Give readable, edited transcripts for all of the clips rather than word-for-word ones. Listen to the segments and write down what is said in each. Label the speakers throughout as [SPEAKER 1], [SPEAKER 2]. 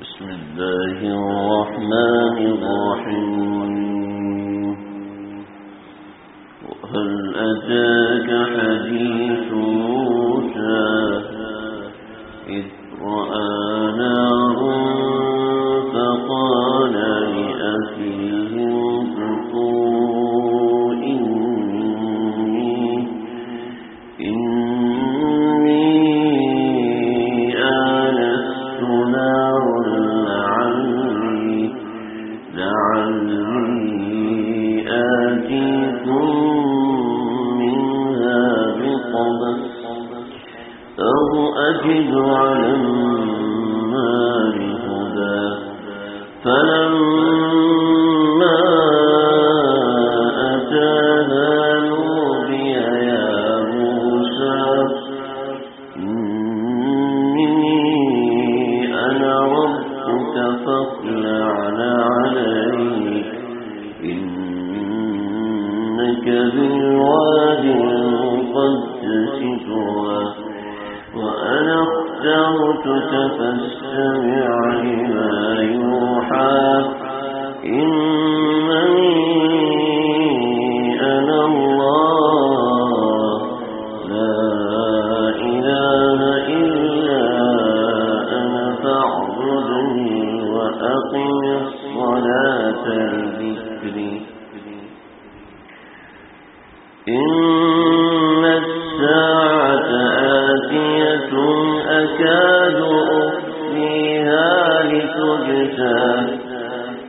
[SPEAKER 1] بسم الله الرحمن الرحيم. وهل أتاك حديث موسى إذ رأى نارا فقال لأخيه انقضوا إني آنست نارا لعلي آتيكم منها بقبس أو أجد على النار هدى فلما أتاها نودي يا موسى إني أنا ربك فاخلع عليك إنك بالوادي المقدس طوى وأنا اخترتك فاستمع لما يوحى إنني أنا الله لا إله إلا أنا فاعبدني وأقم الصلاة لذكري إن الساعة آتية أكاد أخفيها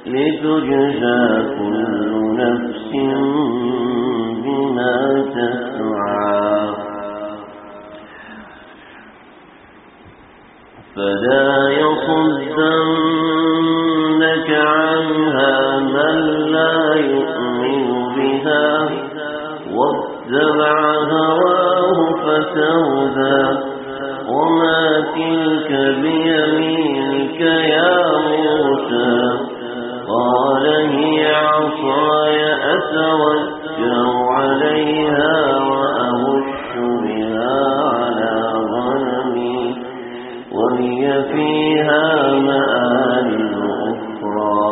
[SPEAKER 1] لتجزى كل نفس بما تسعى فلا يصدنك عنها من لا يؤمن بها واتبع هواه فتهدى وما تلك بيمينك يا موسى قال هي عصاي أتوكل عليها وأهش بها على غنمي ولي فيها مآرب أخرى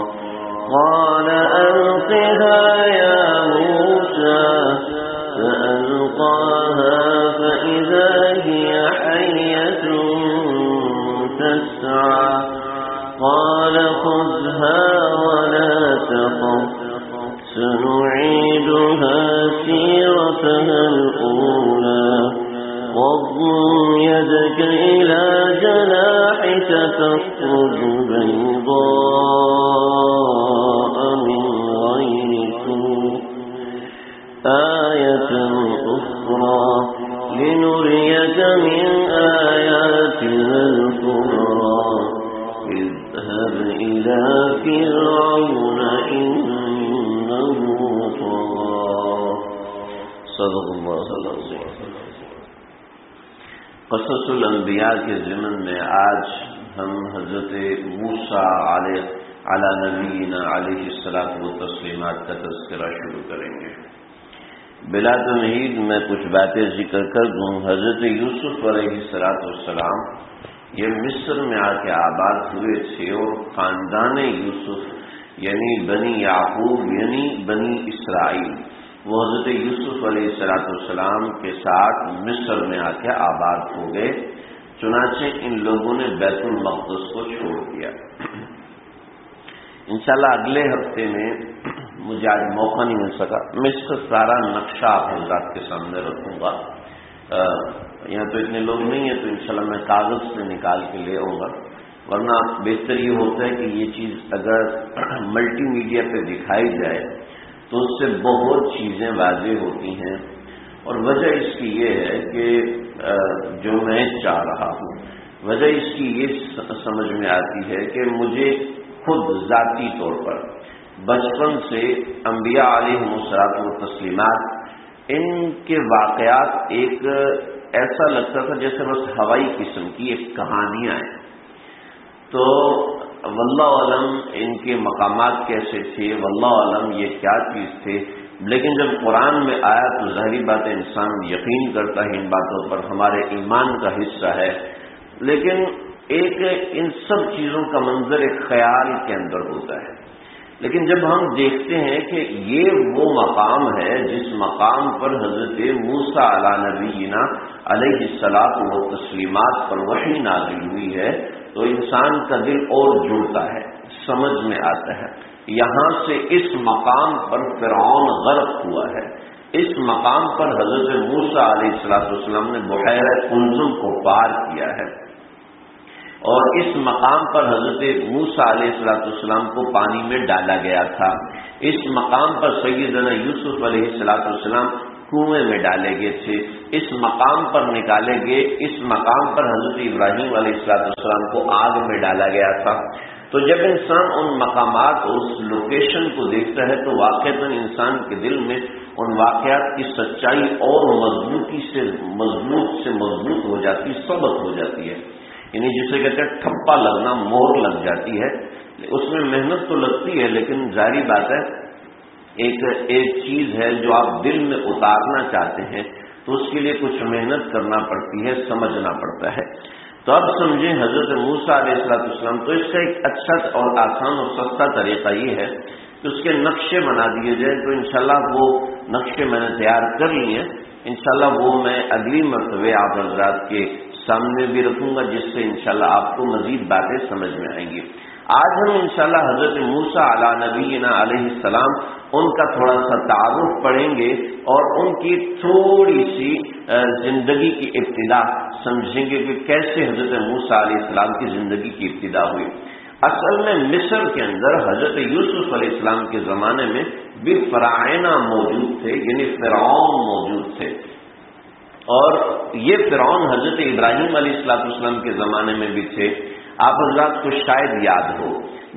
[SPEAKER 1] قال ألقها يا موسى فألقاها فإذا هي حية تسعى قال خذها ولا تخف سنعيدها سيرتها الأولى واضم يدك إلى جناحك تخرج بيضاء من غير سوء آية أخرى لنريك من آياتنا الكبرى اذهب إلى فرعون إنه طغى صدق الله العظيم. قصص الانبیاء کے ضمن میں آج ہم حضرت موسیٰ علی نبینا علیہ الصلاۃ والتسلیمات کا تذکرہ شروع کریں گے. بلا تمہید میں کچھ باتیں ذکر کر دوں. حضرت یوسف علیہ الصلاۃ والسلام یہ مصر میں آ کے آباد ہوئے تھے اور خاندان یوسف یعنی بنی یعقوب یعنی بنی اسرائیل وہ حضرت یوسف علیہ الصلاۃ والسلام کے ساتھ مصر میں آ کے آباد ہو گئے. چنانچہ ان لوگوں نے بیت المقدس کو چھوڑ دیا. انشاءاللہ اگلے ہفتے میں مجھے آج موقع نہیں مل سکا میں اس کا سارا نقشہ آپ حضرات کے سامنے رکھوں گا. یہاں تو اتنے لوگ نہیں ہیں تو انشاءاللہ میں کاغذ سے نکال کے لے آؤں گا. ورنہ بہتر یہ ہوتا ہے کہ یہ چیز اگر ملٹی میڈیا پہ دکھائی جائے تو اس سے بہت چیزیں واضح ہوتی ہیں. اور وجہ اس کی یہ ہے کہ جو میں چاہ رہا ہوں وجہ اس کی یہ سمجھ میں آتی ہے کہ مجھے خود ذاتی طور پر بچپن سے انبیاء علیہم الصلوۃ والتسلیمات ان کے واقعات ایک ایسا لگتا تھا جیسے بس ہوائی قسم کی ایک کہانیاں ہیں. تو واللہ علم ان کے مقامات کیسے تھے، واللہ علم یہ کیا چیز تھے. لیکن جب قرآن میں آیا تو ظاہری بات ہے انسان یقین کرتا ہے ان باتوں پر، ہمارے ایمان کا حصہ ہے. لیکن ایک ان سب چیزوں کا منظر ایک خیال کے اندر ہوتا ہے، لیکن جب ہم دیکھتے ہیں کہ یہ وہ مقام ہے جس مقام پر حضرت موسیٰ علی نبینا علیہ الصلاۃ والتسلیمات پر وحی نازل ہوئی ہے، تو انسان کا دل اور جڑتا ہے، سمجھ میں آتا ہے یہاں سے اس مقام پر فرعون غرق ہوا ہے، اس مقام پر حضرت موسیٰ علیہ السلام نے بحیرہ قلزم کو پار کیا ہے، اور اس مقام پر حضرت موسیٰ علیہ السلام کو پانی میں ڈالا گیا تھا، اس مقام پر سیدنا یوسف علیہ السلام کنویں میں ڈالے گئے تھے، اس مقام پر نکالے گئے، اس مقام پر حضرت ابراہیم علیہ السلام کو آگ میں ڈالا گیا تھا۔ تو جب انسان ان مقامات اور اس لوکیشن کو دیکھتا ہے تو واقعتاً انسان کے دل میں ان واقعات کی سچائی اور مضبوطی سے مضبوط ہو جاتی، ثابت ہو جاتی ہے، یعنی جسے کہتے ہیں ٹھپا لگنا، مہر لگ جاتی ہے۔ اس میں محنت تو لگتی ہے، لیکن ظاہری بات ہے ایک چیز ہے جو آپ دل میں اتارنا چاہتے ہیں تو اس کے لیے کچھ محنت کرنا پڑتی ہے، سمجھنا پڑتا ہے۔ تو اب سمجھیں حضرت موسیٰ علیہ السلام، تو اس کا ایک اچھا اور آسان اور سستا طریقہ یہ ہے کہ اس کے نقشے بنا دیے جائیں، تو انشاءاللہ وہ نقشے میں نے تیار کر لیے ہیں، انشاءاللہ وہ میں اگلی مرتبہ آپ حضرات کے سامنے بھی رکھوں گا، جس سے انشاءاللہ آپ کو مزید باتیں سمجھ میں آئیں گی۔ آج ہم انشاءاللہ حضرت موسیٰ علی نبینا علیہ السلام ان کا تھوڑا سا تعارف پڑھیں گے اور ان کی تھوڑی سی زندگی کی ابتدا سمجھیں گے کہ کیسے حضرت موسیٰ علیہ السلام کی زندگی کی ابتدا ہوئی۔ اصل میں مصر کے اندر حضرت یوسف علیہ السلام کے زمانے میں بھی فرعونہ موجود تھے، یعنی فرعون موجود تھے، اور یہ فرعون حضرت ابراہیم علیہ السلام کے زمانے میں بھی تھے۔ آپ حضرات کو شاید یاد ہو،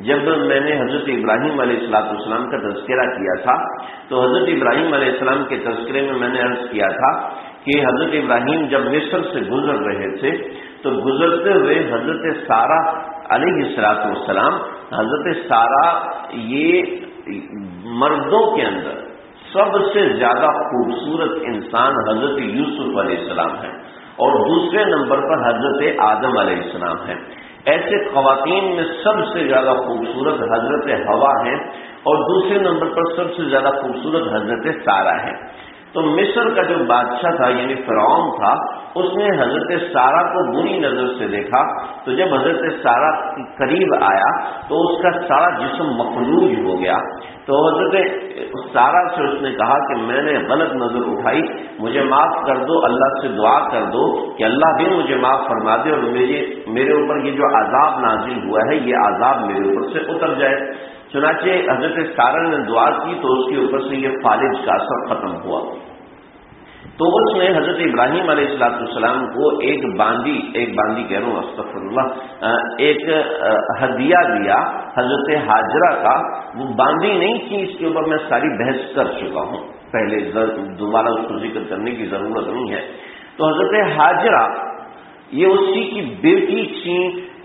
[SPEAKER 1] جب میں نے حضرت ابراہیم علیہ السلام کا تذکرہ کیا تھا تو حضرت ابراہیم علیہ السلام کے تذکرے میں نے عرض کیا تھا کہ حضرت ابراہیم جب مصر سے گزر رہے تھے تو گزرتے ہوئے حضرت سارہ علیہ السلام، حضرت سارہ یہ مردوں کے اندر سب سے زیادہ خوبصورت انسان حضرت یوسف علیہ السلام ہے، اور دوسرے نمبر پر حضرت آدم علیہ السلام ہے۔ ایسے خواتین میں سب سے زیادہ خوبصورت حضرت حوا ہیں، اور دوسرے نمبر پر سب سے زیادہ خوبصورت حضرت سارہ ہے۔ تو مصر کا جو بادشاہ تھا یعنی فرعون تھا، اس نے حضرت سارہ کو بری نظر سے دیکھا، تو جب حضرت سارہ قریب آیا تو اس کا سارا جسم مفلوج ہو گیا۔ تو حضرت سارہ سے اس نے کہا کہ میں نے غلط نظر اٹھائی، مجھے معاف کر دو، اللہ سے دعا کر دو کہ اللہ بھی مجھے معاف فرما دے، اور میرے اوپر یہ جو عذاب نازل ہوا ہے یہ عذاب میرے اوپر سے اتر جائے۔ چنانچہ حضرت سارہ نے دعا کی تو اس کے اوپر سے یہ فالج کا اثر ختم ہوا۔ تو اس نے حضرت ابراہیم علیہ السلام کو ایک باندی کہہ رہا ہوں، استغفر اللہ، ایک ہدیہ دیا حضرت حاجرہ کا۔ وہ باندی نہیں تھی، اس کے اوپر میں ساری بحث کر چکا ہوں پہلے، دوبارہ اس کو ذکر کرنے کی ضرورت نہیں ہے۔ تو حضرت حاجرہ یہ اسی کی بیٹی تھی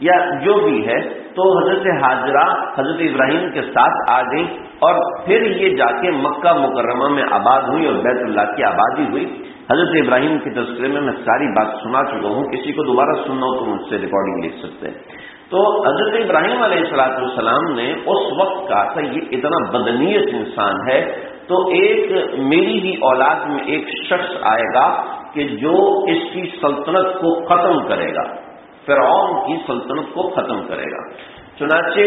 [SPEAKER 1] یا جو بھی ہے، تو حضرت حاجرہ حضرت ابراہیم کے ساتھ آ گئی، اور پھر یہ جا کے مکہ مکرمہ میں آباد ہوئی اور بیت اللہ کی آبادی ہوئی۔ حضرت ابراہیم کے تذکرے میں ساری بات سنا چکا ہوں، کسی کو دوبارہ سننا ہو تو مجھ سے ریکارڈنگ لکھ سکتے ہیں۔ تو حضرت ابراہیم علیہ السلام نے اس وقت کہا تھا یہ اتنا بدنیت انسان ہے، تو ایک میری ہی اولاد میں ایک شخص آئے گا کہ جو اس کی سلطنت کو ختم کرے گا، فرعون کی سلطنت کو ختم کرے گا۔ چنانچہ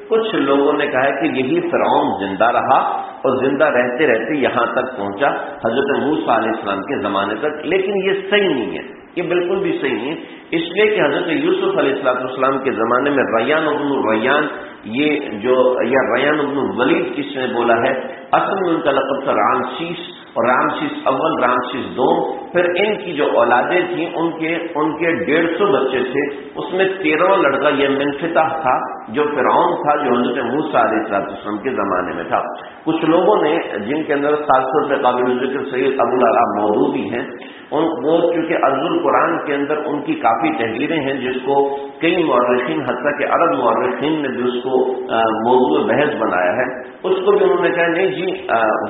[SPEAKER 1] کچھ لوگوں نے کہا کہ یہی فرعون زندہ رہا، اور زندہ رہتے رہتے یہاں تک پہنچا حضرت موسیٰ علیہ السلام کے زمانے تک، لیکن یہ صحیح نہیں ہے، یہ بالکل بھی صحیح نہیں ہے، اس لیے کہ حضرت یوسف علیہ السلام کے زمانے میں ریان ابن ریان، یا ریان ابن ولید کس نے بولا ہے، اصل میں ان کا لقب تھا رامسیس، اور رامسیس اول، رامسیس دوم، پھر ان کی جو اولادیں تھیں ان کے 150 بچے تھے، اس میں 13واں لڑکا یہ منفتح تھا جو فرعون تھا، جو حضرت موسیٰ علیہ السلام کے زمانے میں تھا۔ کچھ لوگوں نے جن کے اندر خاص طور سے قابل ذکر سید ابو العلا مودودی ہیں، وہ چونکہ عرض القرآن کے اندر ان کی کافی تحریریں ہیں جس کو کئی مورخین، حتیٰ کہ عرب مورخین نے بھی اس کو موضوع بحث بنایا ہے، اس کو بھی انہوں نے کہا نہیں جی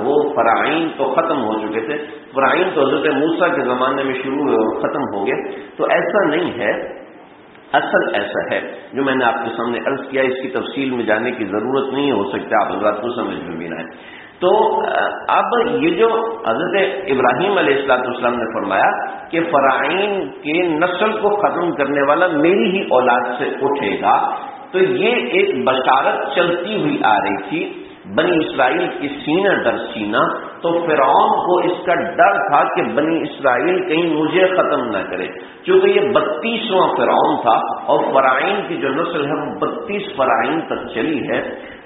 [SPEAKER 1] وہ فرعین تو ختم ہو چکے تھے، فرعین تو حضرت موسیٰ کے زمانے میں شروع ہوئے اور ختم ہو گئے، تو ایسا نہیں ہے۔ اصل ایسا ہے جو میں نے آپ کے سامنے عرض کیا، اس کی تفصیل میں جانے کی ضرورت نہیں ہو سکتا آپ حضرات کو سمجھ میں بھی نہ آئے۔ تو اب یہ جو حضرت ابراہیم علیہ السلام نے فرمایا کہ فرعین کے نسل کو ختم کرنے والا میری ہی اولاد سے اٹھے گا، تو یہ ایک بشارت چلتی ہوئی آ رہی تھی بنی اسرائیل کی سینہ در سینہ۔ تو فرعون کو اس کا ڈر تھا کہ بنی اسرائیل کہیں مجھے ختم نہ کرے، چونکہ یہ 32واں فرعون تھا اور فرعین کی جو نسل ہے وہ 32 فرعین تک چلی ہے۔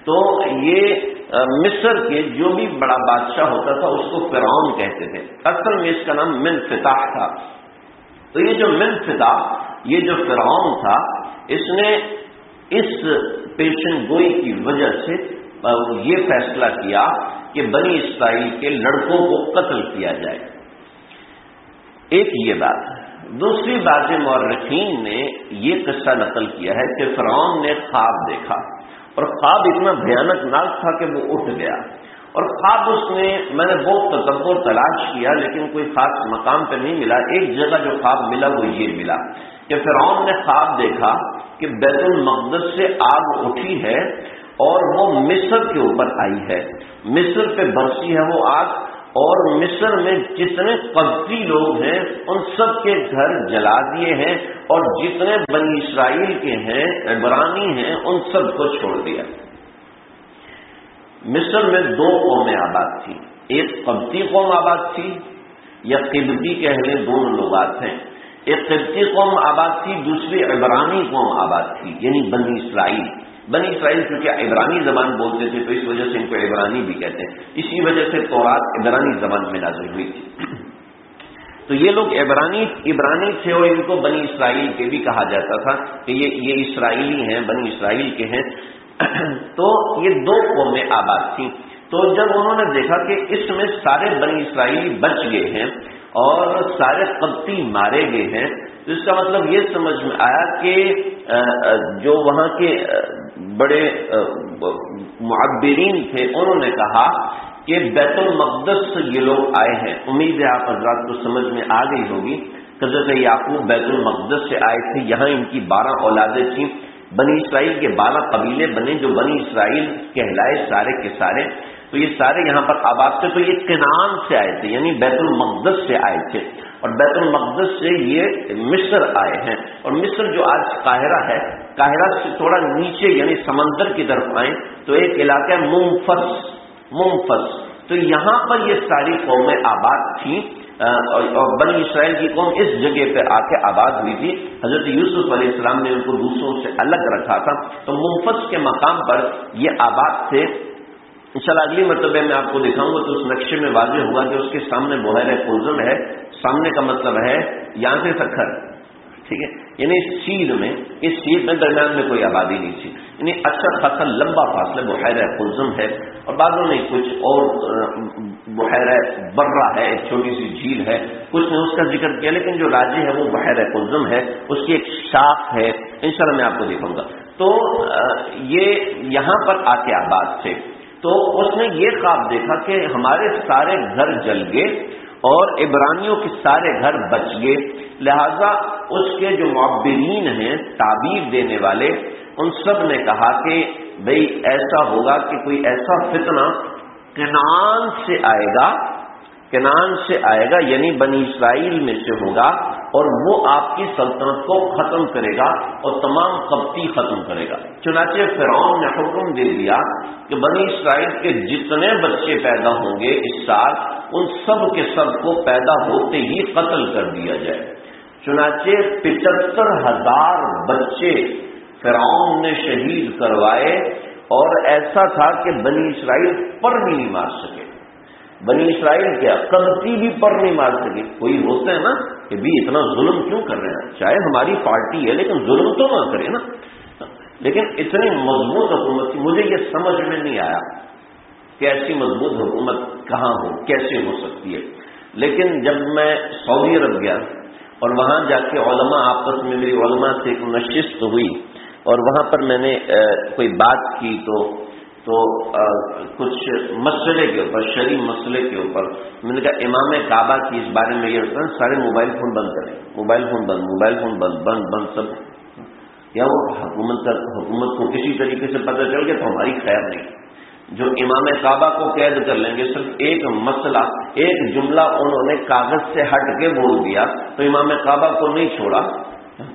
[SPEAKER 1] تو یہ مصر کے جو بھی بڑا بادشاہ ہوتا تھا اس کو فرعون کہتے تھے، اصل میں اس کا نام منفتح تھا۔ تو یہ جو منفتح، یہ جو فرعون تھا، اس نے اس پیشن گوئی کی وجہ سے یہ فیصلہ کیا کہ بنی اسرائیل کے لڑکوں کو قتل کیا جائے۔ ایک یہ بات ہے۔ دوسری بات، مورخین نے یہ قصہ نقل کیا ہے کہ فرعون نے خواب دیکھا، اور خواب اتنا بھیانک ناک تھا کہ وہ اٹھ گیا، اور خواب میں نے بہت تدبر تلاش کیا لیکن کوئی خاص مقام پہ نہیں ملا۔ ایک جگہ جو خواب ملا وہ یہ ملا کہ فرعون نے خواب دیکھا کہ بیت المقدس سے آگ اٹھی ہے اور وہ مصر کے اوپر آئی ہے، مصر پہ برسی ہے وہ آگ، اور مصر میں جتنے قبطی لوگ ہیں ان سب کے گھر جلا دیے ہیں، اور جتنے بنی اسرائیل کے ہیں عبرانی ہیں ان سب کو چھوڑ دیا۔ مصر میں 2 قومیں آباد تھی، ایک قبطی قوم آباد تھی، یا قبطی کہہ لیں، دونوں لغات ہیں۔ ایک قبطی قوم آباد تھی، دوسری عبرانی قوم آباد تھی، یعنی بنی اسرائیل۔ بنی اسرائیل کیونکہ عبرانی زبان بولتے تھے تو اس وجہ سے ان کو عبرانی بھی کہتے ہیں، اسی وجہ سے تورات عبرانی زبان میں نازل ہوئی تھی۔ تو یہ لوگ عبرانی تھے اور ان کو بنی اسرائیل کے بھی کہا جاتا تھا کہ یہ اسرائیلی ہیں، بنی اسرائیل کے ہیں۔ تو یہ 2 قومیں آباد تھیں۔ تو جب انہوں نے دیکھا کہ اس میں سارے بنی اسرائیلی بچ گئے ہیں اور سارے قبطی مارے گئے ہیں، تو اس کا مطلب یہ سمجھ میں آیا کہ جو وہاں کے بڑے معبرین تھے انہوں نے کہا کہ بیت المقدس سے یہ لوگ آئے ہیں۔ امید ہے آپ حضرات کو سمجھ میں آ گئی ہوگی، حضرت یعقوب بیت المقدس سے آئے تھے، یہاں ان کی 12 اولادیں تھیں، بنی اسرائیل کے 12 قبیلے بنے جو بنی اسرائیل کہلائے سارے کے سارے، تو یہ سارے یہاں پر آباد تھے۔ تو یہ کنعان سے آئے تھے، یعنی بیت المقدس سے آئے تھے، اور بیت المقدس سے یہ مصر آئے ہیں، اور مصر جو آج قاہرہ ہے، قاہرہ سے تھوڑا نیچے یعنی سمندر کی طرف آئیں تو ایک علاقہ منفس، تو یہاں پر یہ ساری قومیں آباد تھیں، اور بنی اسرائیل کی قوم اس جگہ پہ آ کے آباد ہوئی تھی۔ حضرت یوسف علیہ السلام نے ان کو دوسروں سے الگ رکھا تھا، تو منفس کے مقام پر یہ آباد تھے۔ انشاءاللہ اگلی مرتبہ میں آپ کو دکھاؤں گا تو اس نقشے میں واضح ہوا کہ اس کے سامنے بحیرہ قلزم ہے، سامنے کا مطلب ہے یہاں سے سکھر، ٹھیک ہے، یعنی اس سیل میں درمیان میں کوئی آبادی نہیں تھی، یعنی اچھا خاصا لمبا فاصلہ بحیرہ قلزم ہے، اور بعضوں نے کچھ اور بحیرہ برہ ہے، ایک چھوٹی سی جھیل ہے، کچھ نے اس کا ذکر کیا، لیکن جو راجی ہے وہ بحیرہ قلزم ہے، اس کی ایک شاخ ہے، انشاءاللہ میں آپ کو دکھاؤں گا۔ تو یہ یہاں پر آ کے آباد تھے۔ تو اس نے یہ خواب دیکھا کہ ہمارے سارے گھر جل گئے اور عبرانیوں کے سارے گھر بچ گئے، لہذا اس کے جو معبرین ہیں، تعبیر دینے والے، ان سب نے کہا کہ بھئی ایسا ہوگا کہ کوئی ایسا فتنہ کنعان سے آئے گا یعنی بنی اسرائیل میں سے ہوگا، اور وہ آپ کی سلطنت کو ختم کرے گا اور تمام قبطی ختم کرے گا۔ چنانچہ فرعون نے حکم دے دیا کہ بنی اسرائیل کے جتنے بچے پیدا ہوں گے اس سال، ان سب کے سب کو پیدا ہوتے ہی قتل کر دیا جائے۔ چنانچہ 75,000 بچے فرعون نے شہید کروائے، اور ایسا تھا کہ بنی اسرائیل پر بھی نہیں مار سکے۔ بنی اسرائیل کیا قبطی بھی پر نہیں مار سکے۔ کوئی ہوتا ہے نا کہ بھی اتنا ظلم کیوں کر رہے ہیں، چاہے ہماری پارٹی ہے لیکن ظلم تو نہ کرے نا۔ لیکن اتنی مضبوط حکومت تھی، مجھے یہ سمجھ میں نہیں آیا کہ ایسی مضبوط حکومت کہاں ہو، کیسے ہو سکتی ہے۔ لیکن جب میں سعودی عرب گیا اور وہاں جا کے علماء آپس میں، میری علماء سے ایک نشست ہوئی اور وہاں پر میں نے کوئی بات کی تو کچھ مسئلے کے اوپر، شرعی مسئلے کے اوپر میں نے کہا امام کعبہ کی اس بارے میں یہ ہوتا ہے سارے موبائل فون بند کریں، موبائل فون بند سب یا وہ حکومت کو کسی طریقے سے پتہ چل گیا تو ہماری خیر نہیں. جو امام کعبہ کو قید کر لیں گے، صرف ایک مسئلہ، ایک جملہ انہوں نے کاغذ سے ہٹ کے بول دیا تو امام کعبہ کو نہیں چھوڑا،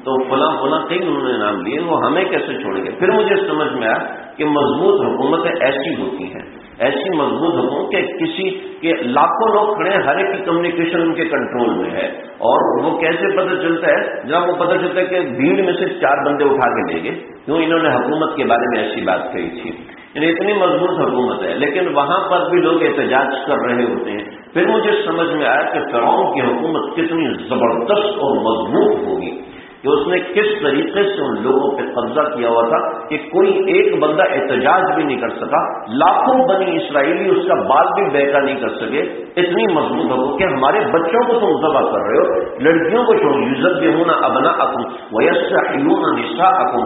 [SPEAKER 1] تو فلاں فلاں کئی انہوں نے نام لیے، وہ ہمیں کیسے چھوڑیں گے؟ پھر مجھے سمجھ میں آیا کہ مضبوط حکومتیں ایسی ہوتی ہیں، ایسی مضبوط حکومت کہ کسی کے لاکھوں لوگ کھڑے ہیں، ہر ایک کی کمیونیکیشن ان کے کنٹرول میں ہے. اور وہ کیسے پتہ چلتا ہے؟ جب وہ پتہ چلتا ہے کہ بھیڑ میں سے 4 بندے اٹھا کے لے گئے، کیوں انہوں نے حکومت کے بارے میں ایسی بات کہی تھی. یعنی اتنی مضبوط حکومت ہے، لیکن وہاں پر بھی لوگ احتجاج کر رہے ہوتے ہیں. پھر مجھے سمجھ میں آیا کہ فرعون کی حکومت کتنی زبردست اور مضبوط ہوگی کہ اس نے کس طریقے سے ان لوگوں پہ قبضہ کیا ہوا تھا کہ کوئی ایک بندہ احتجاج بھی نہیں کر سکا، لاکھوں بنی اسرائیلی اس کا بال بھی بیکا نہیں کر سکے. اتنی مضبوط حکومت کہ ہمارے بچوں کو تم ذبح کر رہے ہو، لڑکیوں کو چھوڑ، یذبحون ابناءکم ویستحیون نساءکم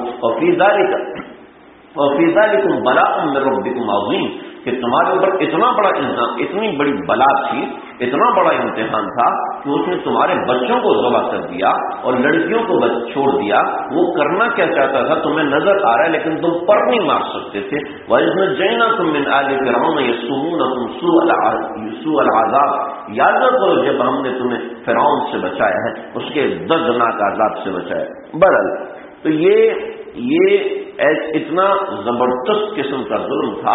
[SPEAKER 1] وفی ذلکم بلاء من ربکم عظیم، کہ تمہارے اوپر اتنا بڑا الزام، اتنی بڑی بلا تھی، اتنا بڑا امتحان تھا کہ اس نے تمہارے بچوں کو ذبح کر دیا اور لڑکیوں کو چھوڑ دیا. وہ کرنا کیا چاہتا تھا تمہیں نظر آ رہا ہے، لیکن تم پر نہیں مار سکتے تھے. وَإِذْ نَجَّيْنَاكُم مِّنْ آلِ فِرْعَوْنَ يَسُومُونَكُمْ سُوءَ الْعَذَابِ، یاد رکھو جب ہم نے تمہیں فرعون سے بچایا ہے، اس کے دردناک عذاب سے بچایا. بہرحال تو یہ اتنا زبردست قسم کا ظلم تھا،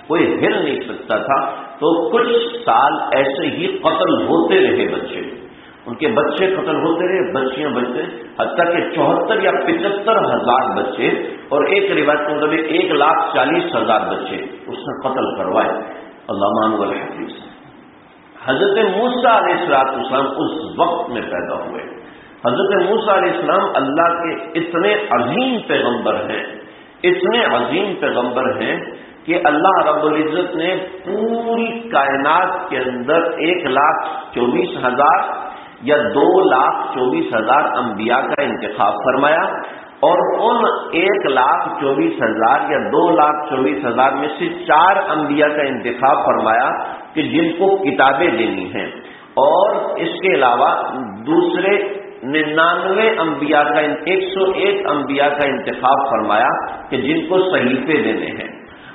[SPEAKER 1] کوئی ہل نہیں سکتا تھا. تو کچھ سال ایسے ہی قتل ہوتے رہے بچے، ان کے بچے قتل ہوتے رہے، بچیاں بچے، حتیٰ کہ 74 یا 75 ہزار بچے، اور ایک روایت کے مطابق 1,40,000 بچے اس نے قتل کروائے. اللہ مان والحفیظ. حضرت موسیٰ علیہ السلام اس وقت میں پیدا ہوئے. حضرت موسیٰ علیہ السلام اللہ کے اتنے عظیم پیغمبر ہیں، اتنے عظیم پیغمبر ہیں کہ اللہ رب العزت نے پوری کائنات کے اندر 1,24,000 یا 2,24,000 انبیاء کا انتخاب فرمایا، اور ان 1,24,000 یا 2,24,000 میں سے 4 انبیاء کا انتخاب فرمایا کہ جن کو کتابیں دینی ہیں، اور اس کے علاوہ دوسرے 99 انبیاء کا 101 انبیاء کا انتخاب فرمایا کہ جن کو صحیفے دینے ہیں.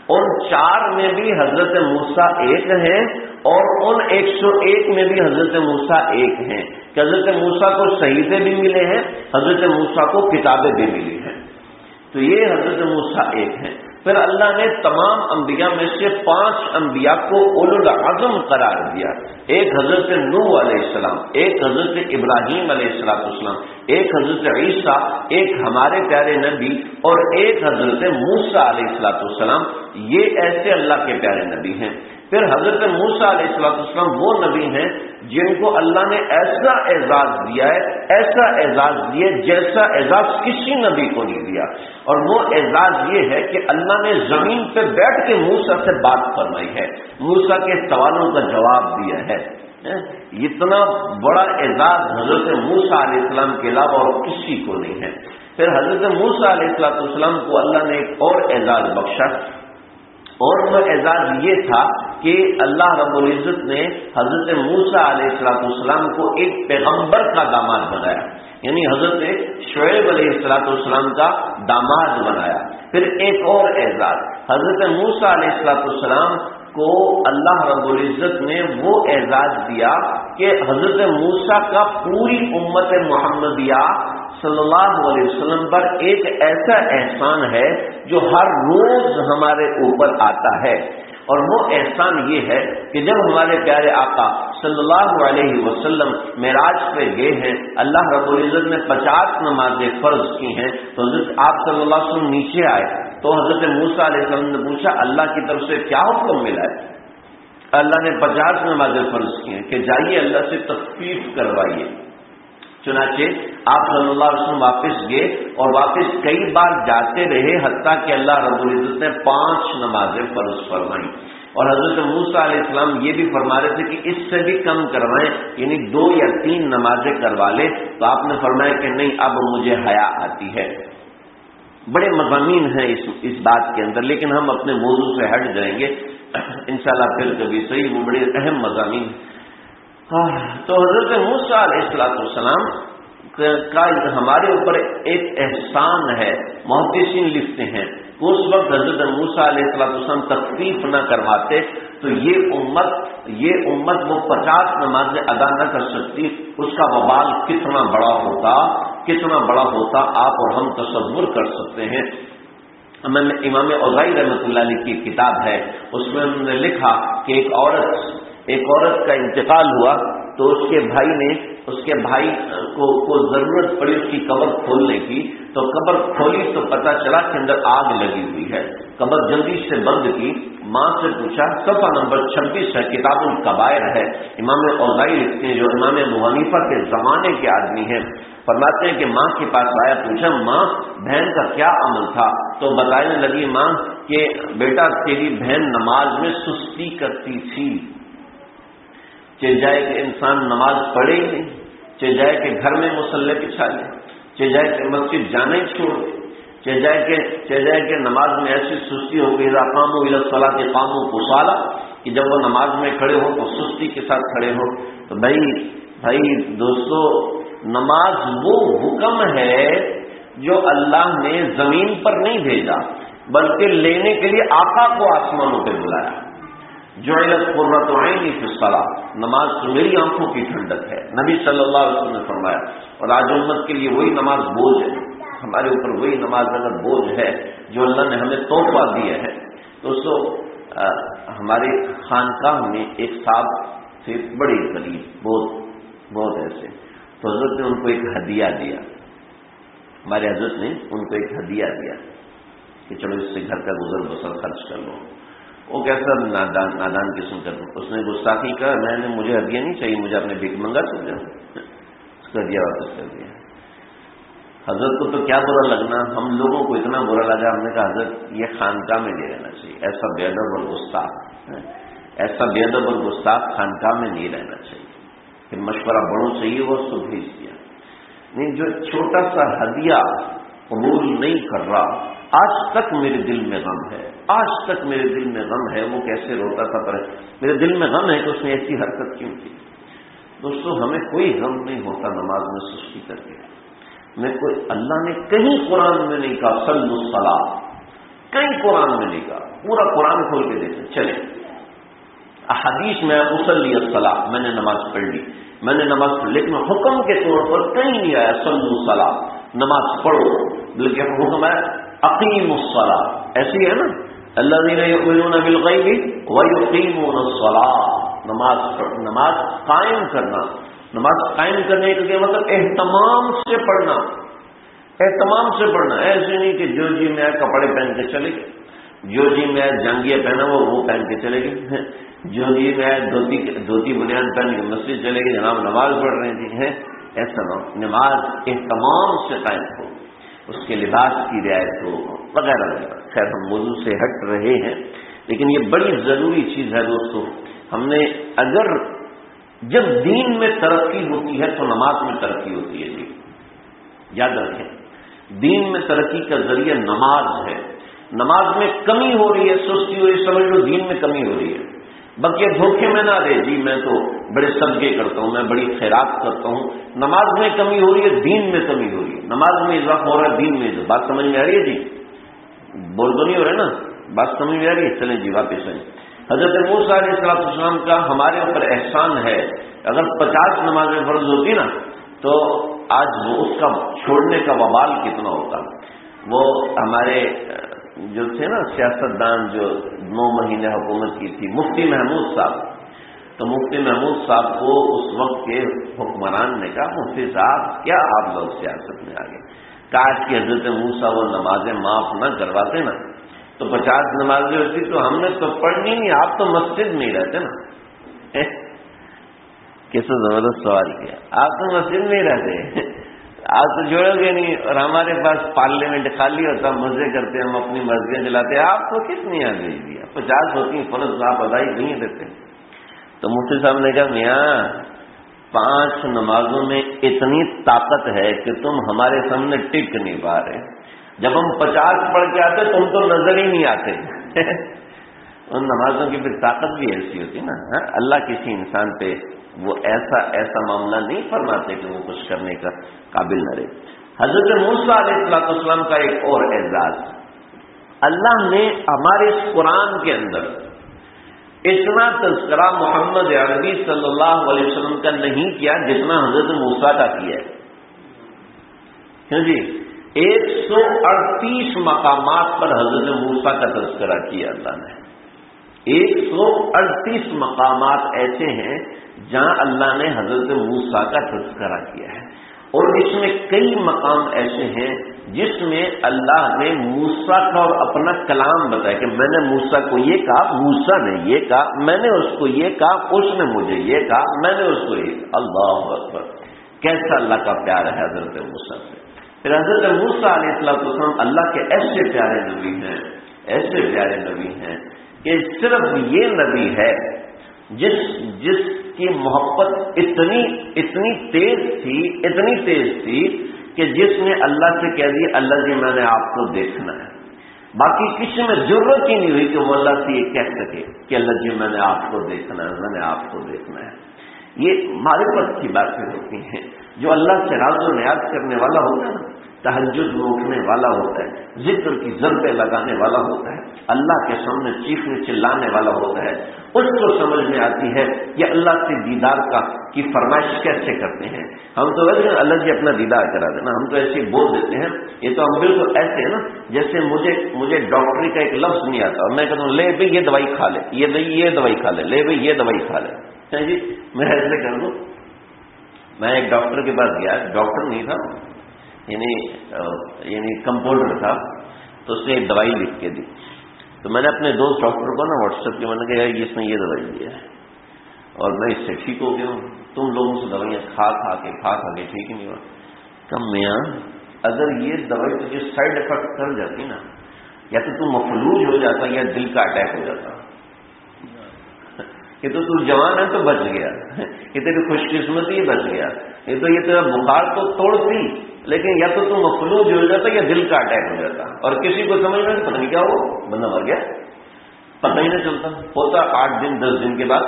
[SPEAKER 1] ان 4 میں بھی حضرت موسیٰ ایک ہیں، اور ان 101 میں بھی حضرت موسیٰ ایک ہیں کہ حضرت موسیٰ کو صحیفے بھی ملے ہیں، حضرت موسیٰ کو کتابیں بھی ملی ہیں. تو یہ حضرت موسیٰ ایک ہیں. پھر اللہ نے تمام انبیاء میں سے 5 انبیاء کو اولو العزم قرار دیا. ایک حضرت نوح علیہ السلام، ایک حضرت ابراہیم علیہ السلام، ایک حضرت عیسیٰ، ایک ہمارے پیارے نبی، اور ایک حضرت موسیٰ علیہ السلام. یہ ایسے اللہ کے پیارے نبی ہیں. پھر حضرت موسیٰ علیہ السلام وہ نبی ہیں جن کو اللہ نے ایسا اعزاز دیا ہے، ایسا اعزاز دیا جیسا اعزاز کسی نبی کو نہیں دیا. اور وہ اعزاز یہ ہے کہ اللہ نے زمین پہ بیٹھ کے موسیٰ سے بات فرمائی ہے، موسیٰ کے سوالوں کا جواب دیا ہے. اتنا بڑا اعزاز حضرت موسیٰ علیہ السلام کے علاوہ اور کسی کو نہیں ہے. پھر حضرت موسیٰ علیہ السلام کو اللہ نے ایک اور اعزاز بخشا، اور وہ اعزاز یہ تھا کہ اللہ رب العزت نے حضرت موسیٰ علیہ السلام کو ایک پیغمبر کا داماد بنایا، یعنی حضرت شعیب علیہ السلام کا داماد بنایا. پھر ایک اور اعزاز، حضرت موسیٰ علیہ السلام کو اللہ رب العزت نے وہ اعزاز دیا کہ حضرت موسیٰ کا پوری امت محمدیہ صلی اللہ علیہ وسلم پر ایک ایسا احسان ہے جو ہر روز ہمارے اوپر آتا ہے. اور وہ احسان یہ ہے کہ جب ہمارے پیارے آقا صلی اللہ علیہ وسلم معراج پہ گئے ہیں، اللہ رب العزت نے 50 نمازیں فرض کی ہیں، تو حضرت آپ صلی اللہ علیہ وسلم نیچے آئے تو حضرت موسیٰ علیہ السلام نے پوچھا اللہ کی طرف سے کیا حکم ملا ہے؟ اللہ نے 50 نمازیں فرض کی ہیں کہ جائیے اللہ سے تخفیف کروائیے. چنانچہ آپ صلی اللہ علیہ وسلم واپس گئے اور واپس کئی بار جاتے رہے، حتیٰ کہ اللہ رب العزت نے 5 نمازیں فرض فرمائیں. اور حضرت موسیٰ علیہ السلام یہ بھی فرما رہے تھے کہ اس سے بھی کم کروائیں، یعنی 2 یا 3 نمازیں کروا لے. تو آپ نے فرمایا کہ نہیں، اب مجھے حیا آتی ہے. بڑے مضامین ہیں اس بات کے اندر، لیکن ہم اپنے موضوع سے ہٹ جائیں گے انشاءاللہ پھر کبھی. صحیح، وہ بڑے اہم مضامین. تو حضرت موسیٰ علیہ السلام کا ہمارے اوپر ایک احسان ہے. محدثین لکھتے ہیں اس وقت حضرت موسیٰ علیہ السلام تکلیف نہ کرواتے تو یہ امت وہ 50 نمازیں ادا نہ کر سکتی. اس کا وبال کتنا بڑا ہوتا آپ اور ہم تصور کر سکتے ہیں. امام اوزاعی رحمۃ اللہ علیہ کی کتاب ہے، اس میں انہوں نے لکھا کہ ایک عورت کا انتقال ہوا تو اس کے بھائی کو ضرورت پڑی اس کی قبر کھولنے کی. تو قبر کھولی تو پتہ چلا کہ اندر آگ لگی ہوئی ہے. قبر جلدی سے بند کی. ماں سے پوچھا، صفحہ نمبر 26 ہے، کتاب الکبائر ہے. امام اوزاعی لکھتے ہیں جو امام ابو حنیفہ کے زمانے کے آدمی ہیں، فرماتے ہیں کہ ماں کے پاس آیا، پوچھا ماں بہن کا کیا عمل تھا؟ تو بتانے لگی ماں کہ بیٹا تیری بہن نماز میں سستی کرتی تھی. چاہے کہ انسان نماز پڑھے ہی نہیں، چاہے کہ گھر میں مصلی بچھا لے، چاہے کہ مسجد جانا ہی چھوڑ دے، چاہے کہ نماز میں ایسی سستی ہو کہ اذا قاموا الی الصلاۃ قاموا کسالی، کہ جب وہ نماز میں کھڑے ہو تو سستی کے ساتھ کھڑے ہو. تو بھائی دوستو، نماز وہ حکم ہے جو اللہ نے زمین پر نہیں بھیجا بلکہ لینے کے لیے آقا کو آسمانوں پہ بلایا. جعلت قرۃ عینی فی الصلاۃ، نماز تو میری آنکھوں کی ٹھنڈک ہے، نبی صلی اللہ علیہ وسلم نے فرمایا. اور آج امت کے لیے وہی نماز بوجھ ہے، ہمارے اوپر وہی نماز اگر بوجھ ہے جو اللہ نے ہمیں تحفہ دیا ہے. دوستو، ہمارے خانقاہ میں ایک صاحب تھے بڑے غریب، بہت ایسے. تو حضرت نے ان کو ایک ہدیہ دیا، ہمارے حضرت نے ان کو ایک ہدیہ دیا کہ چلو اس سے گھر کا گزر بسر خرچ کر لو. وہ کیسا نادان قسم کا، اس نے گستاخی کہا، مجھے ہدیہ نہیں چاہیے، مجھے اپنے بھیک منگا سمجھا، اس کا ہدیہ واپس کر دیا. حضرت کو تو کیا برا لگنا، ہم لوگوں کو اتنا برا لگا. ہم نے کہا حضرت یہ خانقاہ میں نہیں رہنا چاہیے، ایسا بے ادب اور گستاخ خانقاہ میں نہیں رہنا چاہیے. پھر مشورہ بڑوں چاہیے، وہ اس کو بھیج دیا. نہیں، جو چھوٹا سا ہدیہ قبول نہیں کر رہا، آج تک میرے دل میں غم ہے، وہ کیسے روتا تھا، پر میرے دل میں غم ہے کہ اس نے ایسی حرکت کیوں کی. دوستو، ہمیں کوئی غم نہیں ہوتا نماز میں سستی کر کے. اللہ نے کہیں قرآن میں نہیں کہا صلوا الصلاۃ، کہیں قرآن میں نہیں کہا. پورا قرآن کھول کے دیکھیں چلے. احادیث میں اصلی الصلاۃ، میں نے نماز پڑھ لی، لیکن حکم کے طور پر کہیں نہیں آیا صلوا الصلاۃ، نماز پڑھو. بلکہ حکم ہے اقیموا الصلاۃ. ایسی ہے نا، الذین یؤمنون بالغیب ویقیمون الصلاۃ، نماز قائم کرنا. نماز قائم کرنے کا مطلب اہتمام سے پڑھنا. ایسے نہیں کہ جو جی میں کپڑے پہن کے چلے گئے، جو جی میں جنگیہ پہنا وہ پہن کے چلے گئے، جو جی میں دھوتی بنیاد پہن کے مسجد چلے گئے، جناب نماز پڑھ رہی تھی. ایسا نہ، نماز اہتمام سے قائم ہو، اس کے لباس کی رعایت ہو وغیرہ وغیرہ. خیر ہم موضوع سے ہٹ رہے ہیں، لیکن یہ بڑی ضروری چیز ہے دوستو. ہم نے اگر جب دین میں ترقی ہوتی ہے تو نماز میں ترقی ہوتی ہے. جی یاد رکھیں، دین میں ترقی کا ذریعہ نماز ہے. نماز میں کمی ہو رہی ہے، سستی ہو رہی ہے، سمجھ لو دین میں کمی ہو رہی ہے. بلکہ دھوکے میں نہ رہے جی میں تو بڑے صدقے کرتا ہوں، میں بڑی خیرات کرتا ہوں. نماز میں کمی ہو رہی ہے، دین میں کمی ہو رہی ہے. نماز میں اضافہ ہو رہا ہے، دین میں اضافہ. بات سمجھ میں آ رہی ہے جی؟ بول تو نہیں ہو رہے نا؟ بات سمجھ میں آ رہی ہے؟ چلیں جی واپس آئیں. حضرت موسیٰ علیہ السلام کا ہمارے اوپر احسان ہے. اگر 50 نمازیں فرض ہوتی نا تو آج وہ اس کا چھوڑنے کا وبال کتنا ہوتا. وہ ہمارے جو تھے نا سیاستدان، جو 9 مہینے حکومت کی تھی، مفتی محمود صاحب. تو مفتی محمود صاحب کو اس وقت کے حکمران نے کہا، مفتی صاحب کیا آپ لوگ سیاست میں آگے، کاش کہ حضرت موسیٰ وہ نمازیں معاف نہ کرواتے نا تو 50 نمازیں ہوتی تو ہم نے تو پڑھنی نہیں. آپ تو مسجد میں ہی رہتے نا. کیسے زبردست سوال کیا. آپ تو مسجد میں ہی رہتے، آپ تو جوڑو گے نہیں. اور ہمارے پاس پارلیمنٹ خالی ہوتا، مزے کرتے، ہم اپنی مرضیاں چلاتے. آپ کو کس نے یہاں بھیج دیا؟ 50 ہوتی فرض آپ ادا ہی نہیں دیتے. تو مفتی صاحب نے کہا میاں 5 نمازوں میں اتنی طاقت ہے کہ تم ہمارے سامنے ٹک نہیں پا رہے. جب ہم 50 پڑھ کے آتے تم تو نظر ہی نہیں آتے. ان نمازوں کی پھر طاقت بھی ایسی ہوتی نا. اللہ کسی انسان پہ وہ ایسا معاملہ نہیں فرماتے کہ وہ کچھ کرنے کا قابل نہ رہے. حضرت موسیٰ علیہ السلام کا ایک اور اعزاز، اللہ نے ہمارے اس قرآن کے اندر اتنا تذکرہ محمد عربی صلی اللہ علیہ وسلم کا نہیں کیا جتنا حضرت موسیٰ کا کیا ہے. کیوں جی 138 مقامات پر حضرت موسیٰ کا تذکرہ کیا اللہ نے. 138 مقامات ایسے ہیں جہاں اللہ نے حضرت موسیٰ کا تذکرہ کیا ہے، اور اس میں کئی مقام ایسے ہیں جس میں اللہ نے موسیٰ کا اور اپنا کلام بتایا کہ میں نے موسیٰ کو یہ کہا، موسیٰ نے یہ کہا، میں نے اس کو یہ کہا، اس نے مجھے یہ کہا، میں نے اس کو یہ کہا. اللہ اکبر، کیسا اللہ کا پیار ہے حضرت موسیٰ سے. پھر حضرت موسیٰ علیہ السلام اللہ کے ایسے پیارے نبی ہیں، ایسے پیارے نبی ہیں کہ صرف یہ نبی ہے جس کی محبت اتنی تیز تھی کہ جس نے اللہ سے کہہ دیا اللہ جی میں نے آپ کو دیکھنا ہے. باقی کسی میں ضرورت ہی نہیں ہوئی کہ وہ اللہ سے یہ کہہ سکے کہ اللہ جی میں نے آپ کو دیکھنا ہے، میں نے آپ کو دیکھنا ہے. یہ معرفت کی باتیں ہوتی ہیں. جو اللہ سے راز و نیاز کرنے والا ہوتا ہے نا، تہجد میں اٹھنے والا ہوتا ہے، ذکر کی ضربیں لگانے والا ہوتا ہے، اللہ کے سامنے چیخنے چلانے والا ہوتا ہے، اس کو سمجھ میں آتی ہے کہ اللہ سے دیدار کی فرمائش کیسے کرتے ہیں. ہم تو ویسے اللہ جی اپنا دیدار کرا دینا، ہم تو ایسے ہی بول دیتے ہیں. یہ تو ہم بالکل ایسے ہیں نا جیسے مجھے ڈاکٹری کا ایک لفظ نہیں آتا اور میں کہتا ہوں لے بھائی یہ دوائی کھا لے، یہ دوائی کھا لے، لے بھائی یہ دوائی کھا لے. جی میں ایسے کر دوں. میں ایک ڈاکٹر کے پاس گیا، ڈاکٹر نہیں تھا، یعنی کمپاؤنڈر تھا، تو اس نے ایک دوائی لکھ کے دی. تو میں نے اپنے دوست ڈاکٹر کو نا واٹس ایپ کے میں نے کہا یار اس نے یہ دوائی دی ہے اور میں اس سے ٹھیک ہو گیا ہوں، تم لوگوں سے دوائیاں کھا کے ٹھیک ہی نہیں ہوا. کم میاں اگر یہ دوائی تجھے سائڈ افیکٹ کر جاتی نا، یا تو مفلوج ہو جاتا یا دل کا اٹیک ہو جاتا. یہ تو جوان ہے تو بچ گیا، یہ تیری خوش قسمتی ہی بچ گیا. یہ تیرا بخار تو توڑتی، لیکن یا تو مفلوج ہو جاتا یا دل کا اٹیک ہو جاتا. اور کسی کو سمجھ میں پتہ نہیں کیا ہو، بندہ مر گیا، پتہ ہی نہیں چلتا. ہوتا 8 دن 10 دن کے بعد.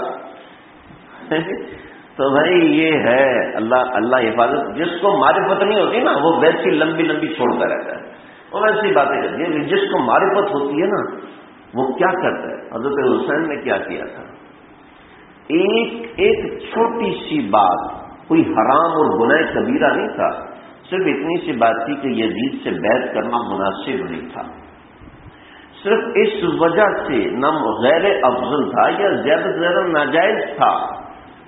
[SPEAKER 1] تو بھائی یہ ہے اللہ حفاظت. جس کو معرفت نہیں ہوتی نا وہ ویسی لمبی چھوڑتا رہتا ہے، اور ایسی باتیں کرتی ہے. جس کو معرفت ہوتی ہے نا وہ کیا کرتا ہے. حضرت حسین نے کیا کیا تھا، ایک چھوٹی سی بات، کوئی حرام اور گناہ کبیرہ نہیں تھا، صرف اتنی سی بات تھی کہ یزید سے بیعت کرنا مناسب نہیں تھا. صرف اس وجہ سے نہ غیر افضل تھا یا زیادہ سے زیادہ ناجائز تھا،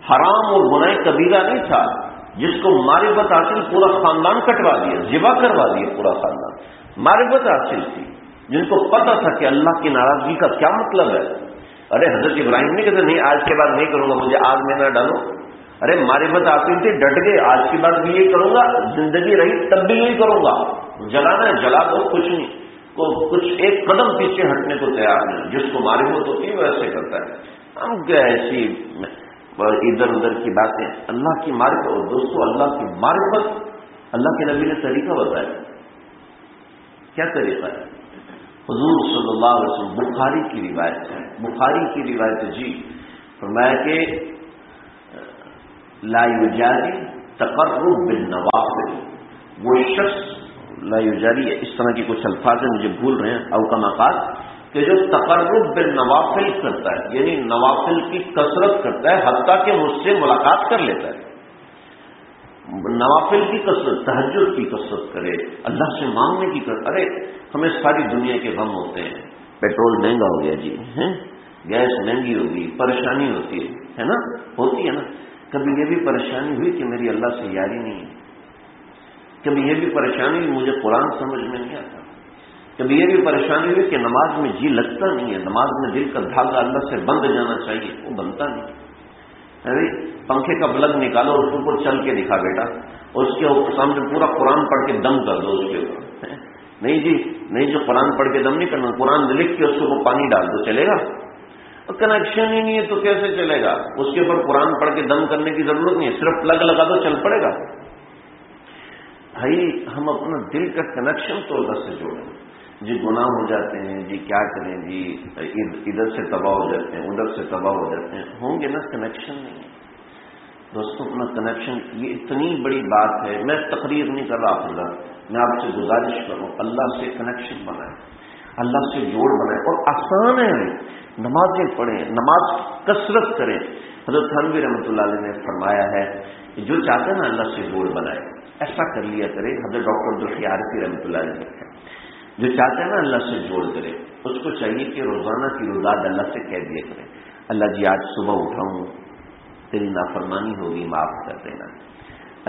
[SPEAKER 1] حرام اور گناہ کبیرہ نہیں تھا. جس کو معرفت حاصل پورا خاندان کٹوا دیا، ذبح کروا دیا پورا خاندان. معرفت حاصل تھی جن کو پتہ تھا کہ اللہ کی ناراضگی کا کیا مطلب ہے. ارے حضرت ابراہیم نہیں کہتے نہیں آج کے بعد نہیں کروں گا، مجھے آگ میں نہ ڈالو. ارے معرفت حاصل تھی، ڈٹ گئے، آج کے بعد بھی یہ کروں گا، زندگی رہی تب بھی یہی کروں گا. جلانا ہے جلا دو، کچھ نہیں، کچھ ایک قدم پیچھے ہٹنے کو تیار نہیں. جس کو معرفت ہوتی ہے وہ ایسے کرتا ہے. ہم کیا ایسی ادھر ادھر کی باتیں. اللہ کی معرفت، اور دوستو اللہ کی معرفت اللہ کے نبی نے طریقہ بتایا. کیا طریقہ ہے؟ حضور صلی اللہ علیہ وسلم بخاری کی روایت ہے، بخاری کی روایت جی فرمایا کہ لا یجاری تقرب بالنوافل. وہ شخص لا یجاری، اس طرح کے کچھ الفاظ ہیں مجھے بھول رہے ہیں، او کما قال، کہ جو تقرب بالنوافل کرتا ہے، یعنی نوافل کی کثرت کرتا ہے حتیٰ کہ مجھ سے ملاقات کر لیتا ہے. نوافل کی کثرت، تہجد کی کثرت کرے، اللہ سے مانگنے کی کثرت. ارے ہمیں ساری دنیا کے غم ہوتے ہیں، پیٹرول مہنگا ہو گیا جی، گیس مہنگی ہوگی، پریشانی ہوتی ہے نا، ہوتی ہے نا. کبھی یہ بھی پریشانی ہوئی کہ میری اللہ سے یاری نہیں ہے. کبھی یہ بھی پریشانی ہوئی مجھے قرآن سمجھ میں نہیں آتا. کبھی یہ بھی پریشانی ہوئی کہ نماز میں جی لگتا نہیں ہے، نماز میں دل کا دھاگا اللہ سے بند جانا چاہیے، وہ بنتا نہیں. ارے پنکھے کا پلگ نکالو، اس کے اوپر چل کے دکھا بیٹا، اس کے سامنے پورا قرآن پڑھ کے دم کر دو اس کے اوپر. نہیں جی نہیں، جو قرآن پڑھ کے دم نہیں کرنا، قرآن لکھ کے اس کے اوپر پانی ڈال دو، چلے گا؟ کنیکشن ہی نہیں ہے تو کیسے چلے گا؟ اس کے اوپر قرآن پڑھ کے دم کرنے کی ضرورت نہیں ہے، صرف پلگ لگا دو، چل پڑے گا. بھائی ہم اپنا دل کا کنیکشن تو اللہ سے جوڑیں. جی گناہ ہو جاتے ہیں، جی کیا کریں، جی ادھر سے تباہ ہو جاتے ہیں، ادھر سے تباہ ہو جاتے ہیں، ہوں گے نا، کنیکشن نہیں ہے دوستوں، اپنا کنیکشن، یہ اتنی بڑی بات ہے. میں تقریر نہیں کر رہا حضرت، میں آپ سے گزارش کروں اللہ سے کنیکشن بنائیں، اللہ سے جوڑ بنائیں، اور آسان ہے، نمازیں پڑھیں، نماز کثرت کریں. حضرت تھانوی رحمۃ اللہ علیہ نے فرمایا ہے کہ جو چاہتے ہیں نا اللہ سے جوڑ بنائے، ایسا کر لیا کرے. حضرت ڈاکٹر عبدالخیارتی رحمۃ اللہ علیہ نے جو چاہتے ہیں نا اللہ سے جوڑ کرے، اس کو چاہیے کہ روزانہ کی روزاد اللہ سے کہہ دیا کرے، اللہ جی آج صبح اٹھا ہوں، تیری نافرمانی ہوگی، معاف کر دینا.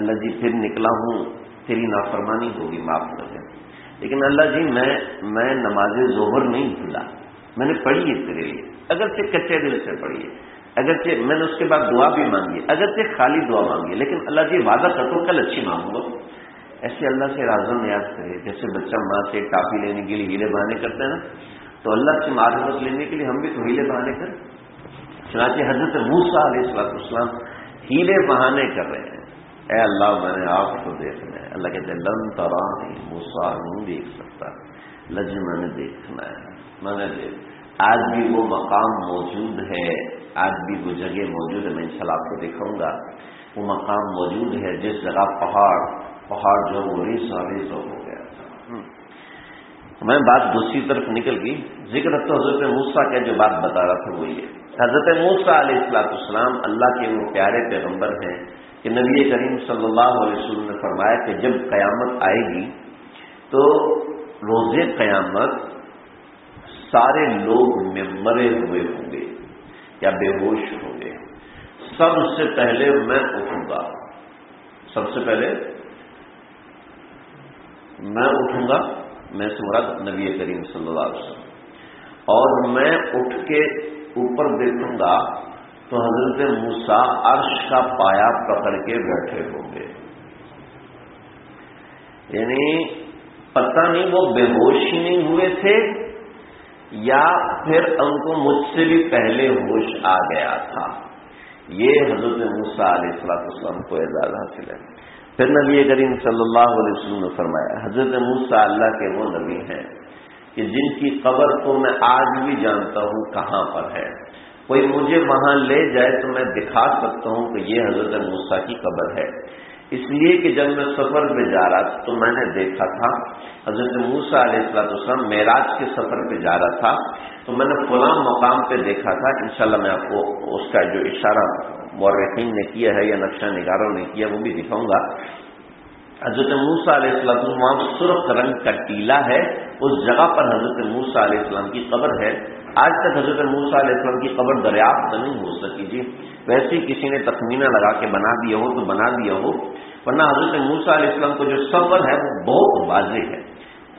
[SPEAKER 1] اللہ جی پھر نکلا ہوں، تیری نافرمانی ہوگی، معاف کر دینا. لیکن اللہ جی میں نماز ظہر نہیں بھولا، میں نے پڑھی ہے تیرے لیے، اگرچہ کچے دل سے پڑھی ہے، اگرچہ میں نے اس کے بعد دعا بھی مانگی، اگرچہ خالی دعا مانگی، لیکن اللہ جی وعدہ کر تو کل اچھی مانگوں گا. ایسے اللہ سے رازم یاد کرے. جیسے بچہ ماں سے ٹافی لینے کے لیے ہیلے بہانے کرتے ہیں نا، تو اللہ سے معرفت لینے کے لیے ہم بھی تو ہیلے بہانے کریں. چنانچہ حضرت موسیٰ علیہ السلام ہیلے بہانے کر رہے ہیں، اے اللہ میں نے آپ کو دیکھنا ہے. اللہ کہتے ہیں لن ترانی، موسیٰ نہیں دیکھ سکتا. اللہ جی میں نے دیکھنا ہے، میں نے آج بھی وہ مقام موجود ہے، آج بھی وہ جگہ موجود ہے. میں انشاءاللہ آپ کو دکھاؤں گا. وہ مقام موجود ہے جس جگہ پہاڑ جو وہ ریزہ ہو گیا تھا. میں بات دوسری طرف نکل گئی. ذکر تو حضرت موسیٰ کا جو بات بتا رہا تھا وہ یہ، حضرت موسیٰ علیہ السلام اللہ کے وہ پیارے پیغمبر ہیں کہ نبی کریم صلی اللہ علیہ وسلم نے فرمایا کہ جب قیامت آئے گی تو روز قیامت سارے لوگ مرے ہوئے ہوں گے یا بے ہوش ہوں گے. سب سے پہلے میں اٹھوں گا، سب سے پہلے میں اٹھوں گا، میں سے مراد نبی کریم صلی اللہ علیہ وسلم، اور میں اٹھ کے اوپر دیکھوں گا تو حضرت موسیٰ عرش کا پایا پکڑ کے بیٹھے ہوں گے. یعنی پتہ نہیں وہ بے ہوش ہی نہیں ہوئے تھے یا پھر ان کو مجھ سے بھی پہلے ہوش آ گیا تھا. یہ حضرت موسیٰ علیہ السلام کو اعزاز حاصل ہے. پھر نبی کریم صلی اللہ علیہ وسلم نے فرمایا حضرت موسیٰ اللہ کے وہ نبی ہیں کہ جن کی قبر تو میں آج بھی جانتا ہوں کہاں پر ہے. کوئی مجھے وہاں لے جائے تو میں دکھا سکتا ہوں کہ یہ حضرت موسیٰ کی قبر ہے. اس لیے کہ جب میں سفر پہ جا رہا تھا تو میں نے دیکھا تھا حضرت موسیٰ علیہ السلام معراج کے سفر پہ جا رہا تھا تو میں نے فلاں مقام پہ دیکھا تھا. انشاءاللہ میں آپ کو اس کا جو اشارہ مورخین نے کیا ہے یا نقشہ نگاروں نے کیا وہ بھی دکھاؤں گا. حضرت موسیٰ علیہ السلام وہاں سرخ رنگ کا ٹیلا ہے، اس جگہ پر حضرت موسیٰ علیہ السلام کی قبر ہے. آج تک حضرت موسیٰ علیہ السلام کی قبر دریافت نہیں ہو سکی. جی ویسے ہی کسی نے تخمینہ لگا کے بنا دیا ہو تو بنا دیا ہو، ورنہ حضرت موسیٰ علیہ السلام کو جو سفر ہے وہ بہت واضح ہے،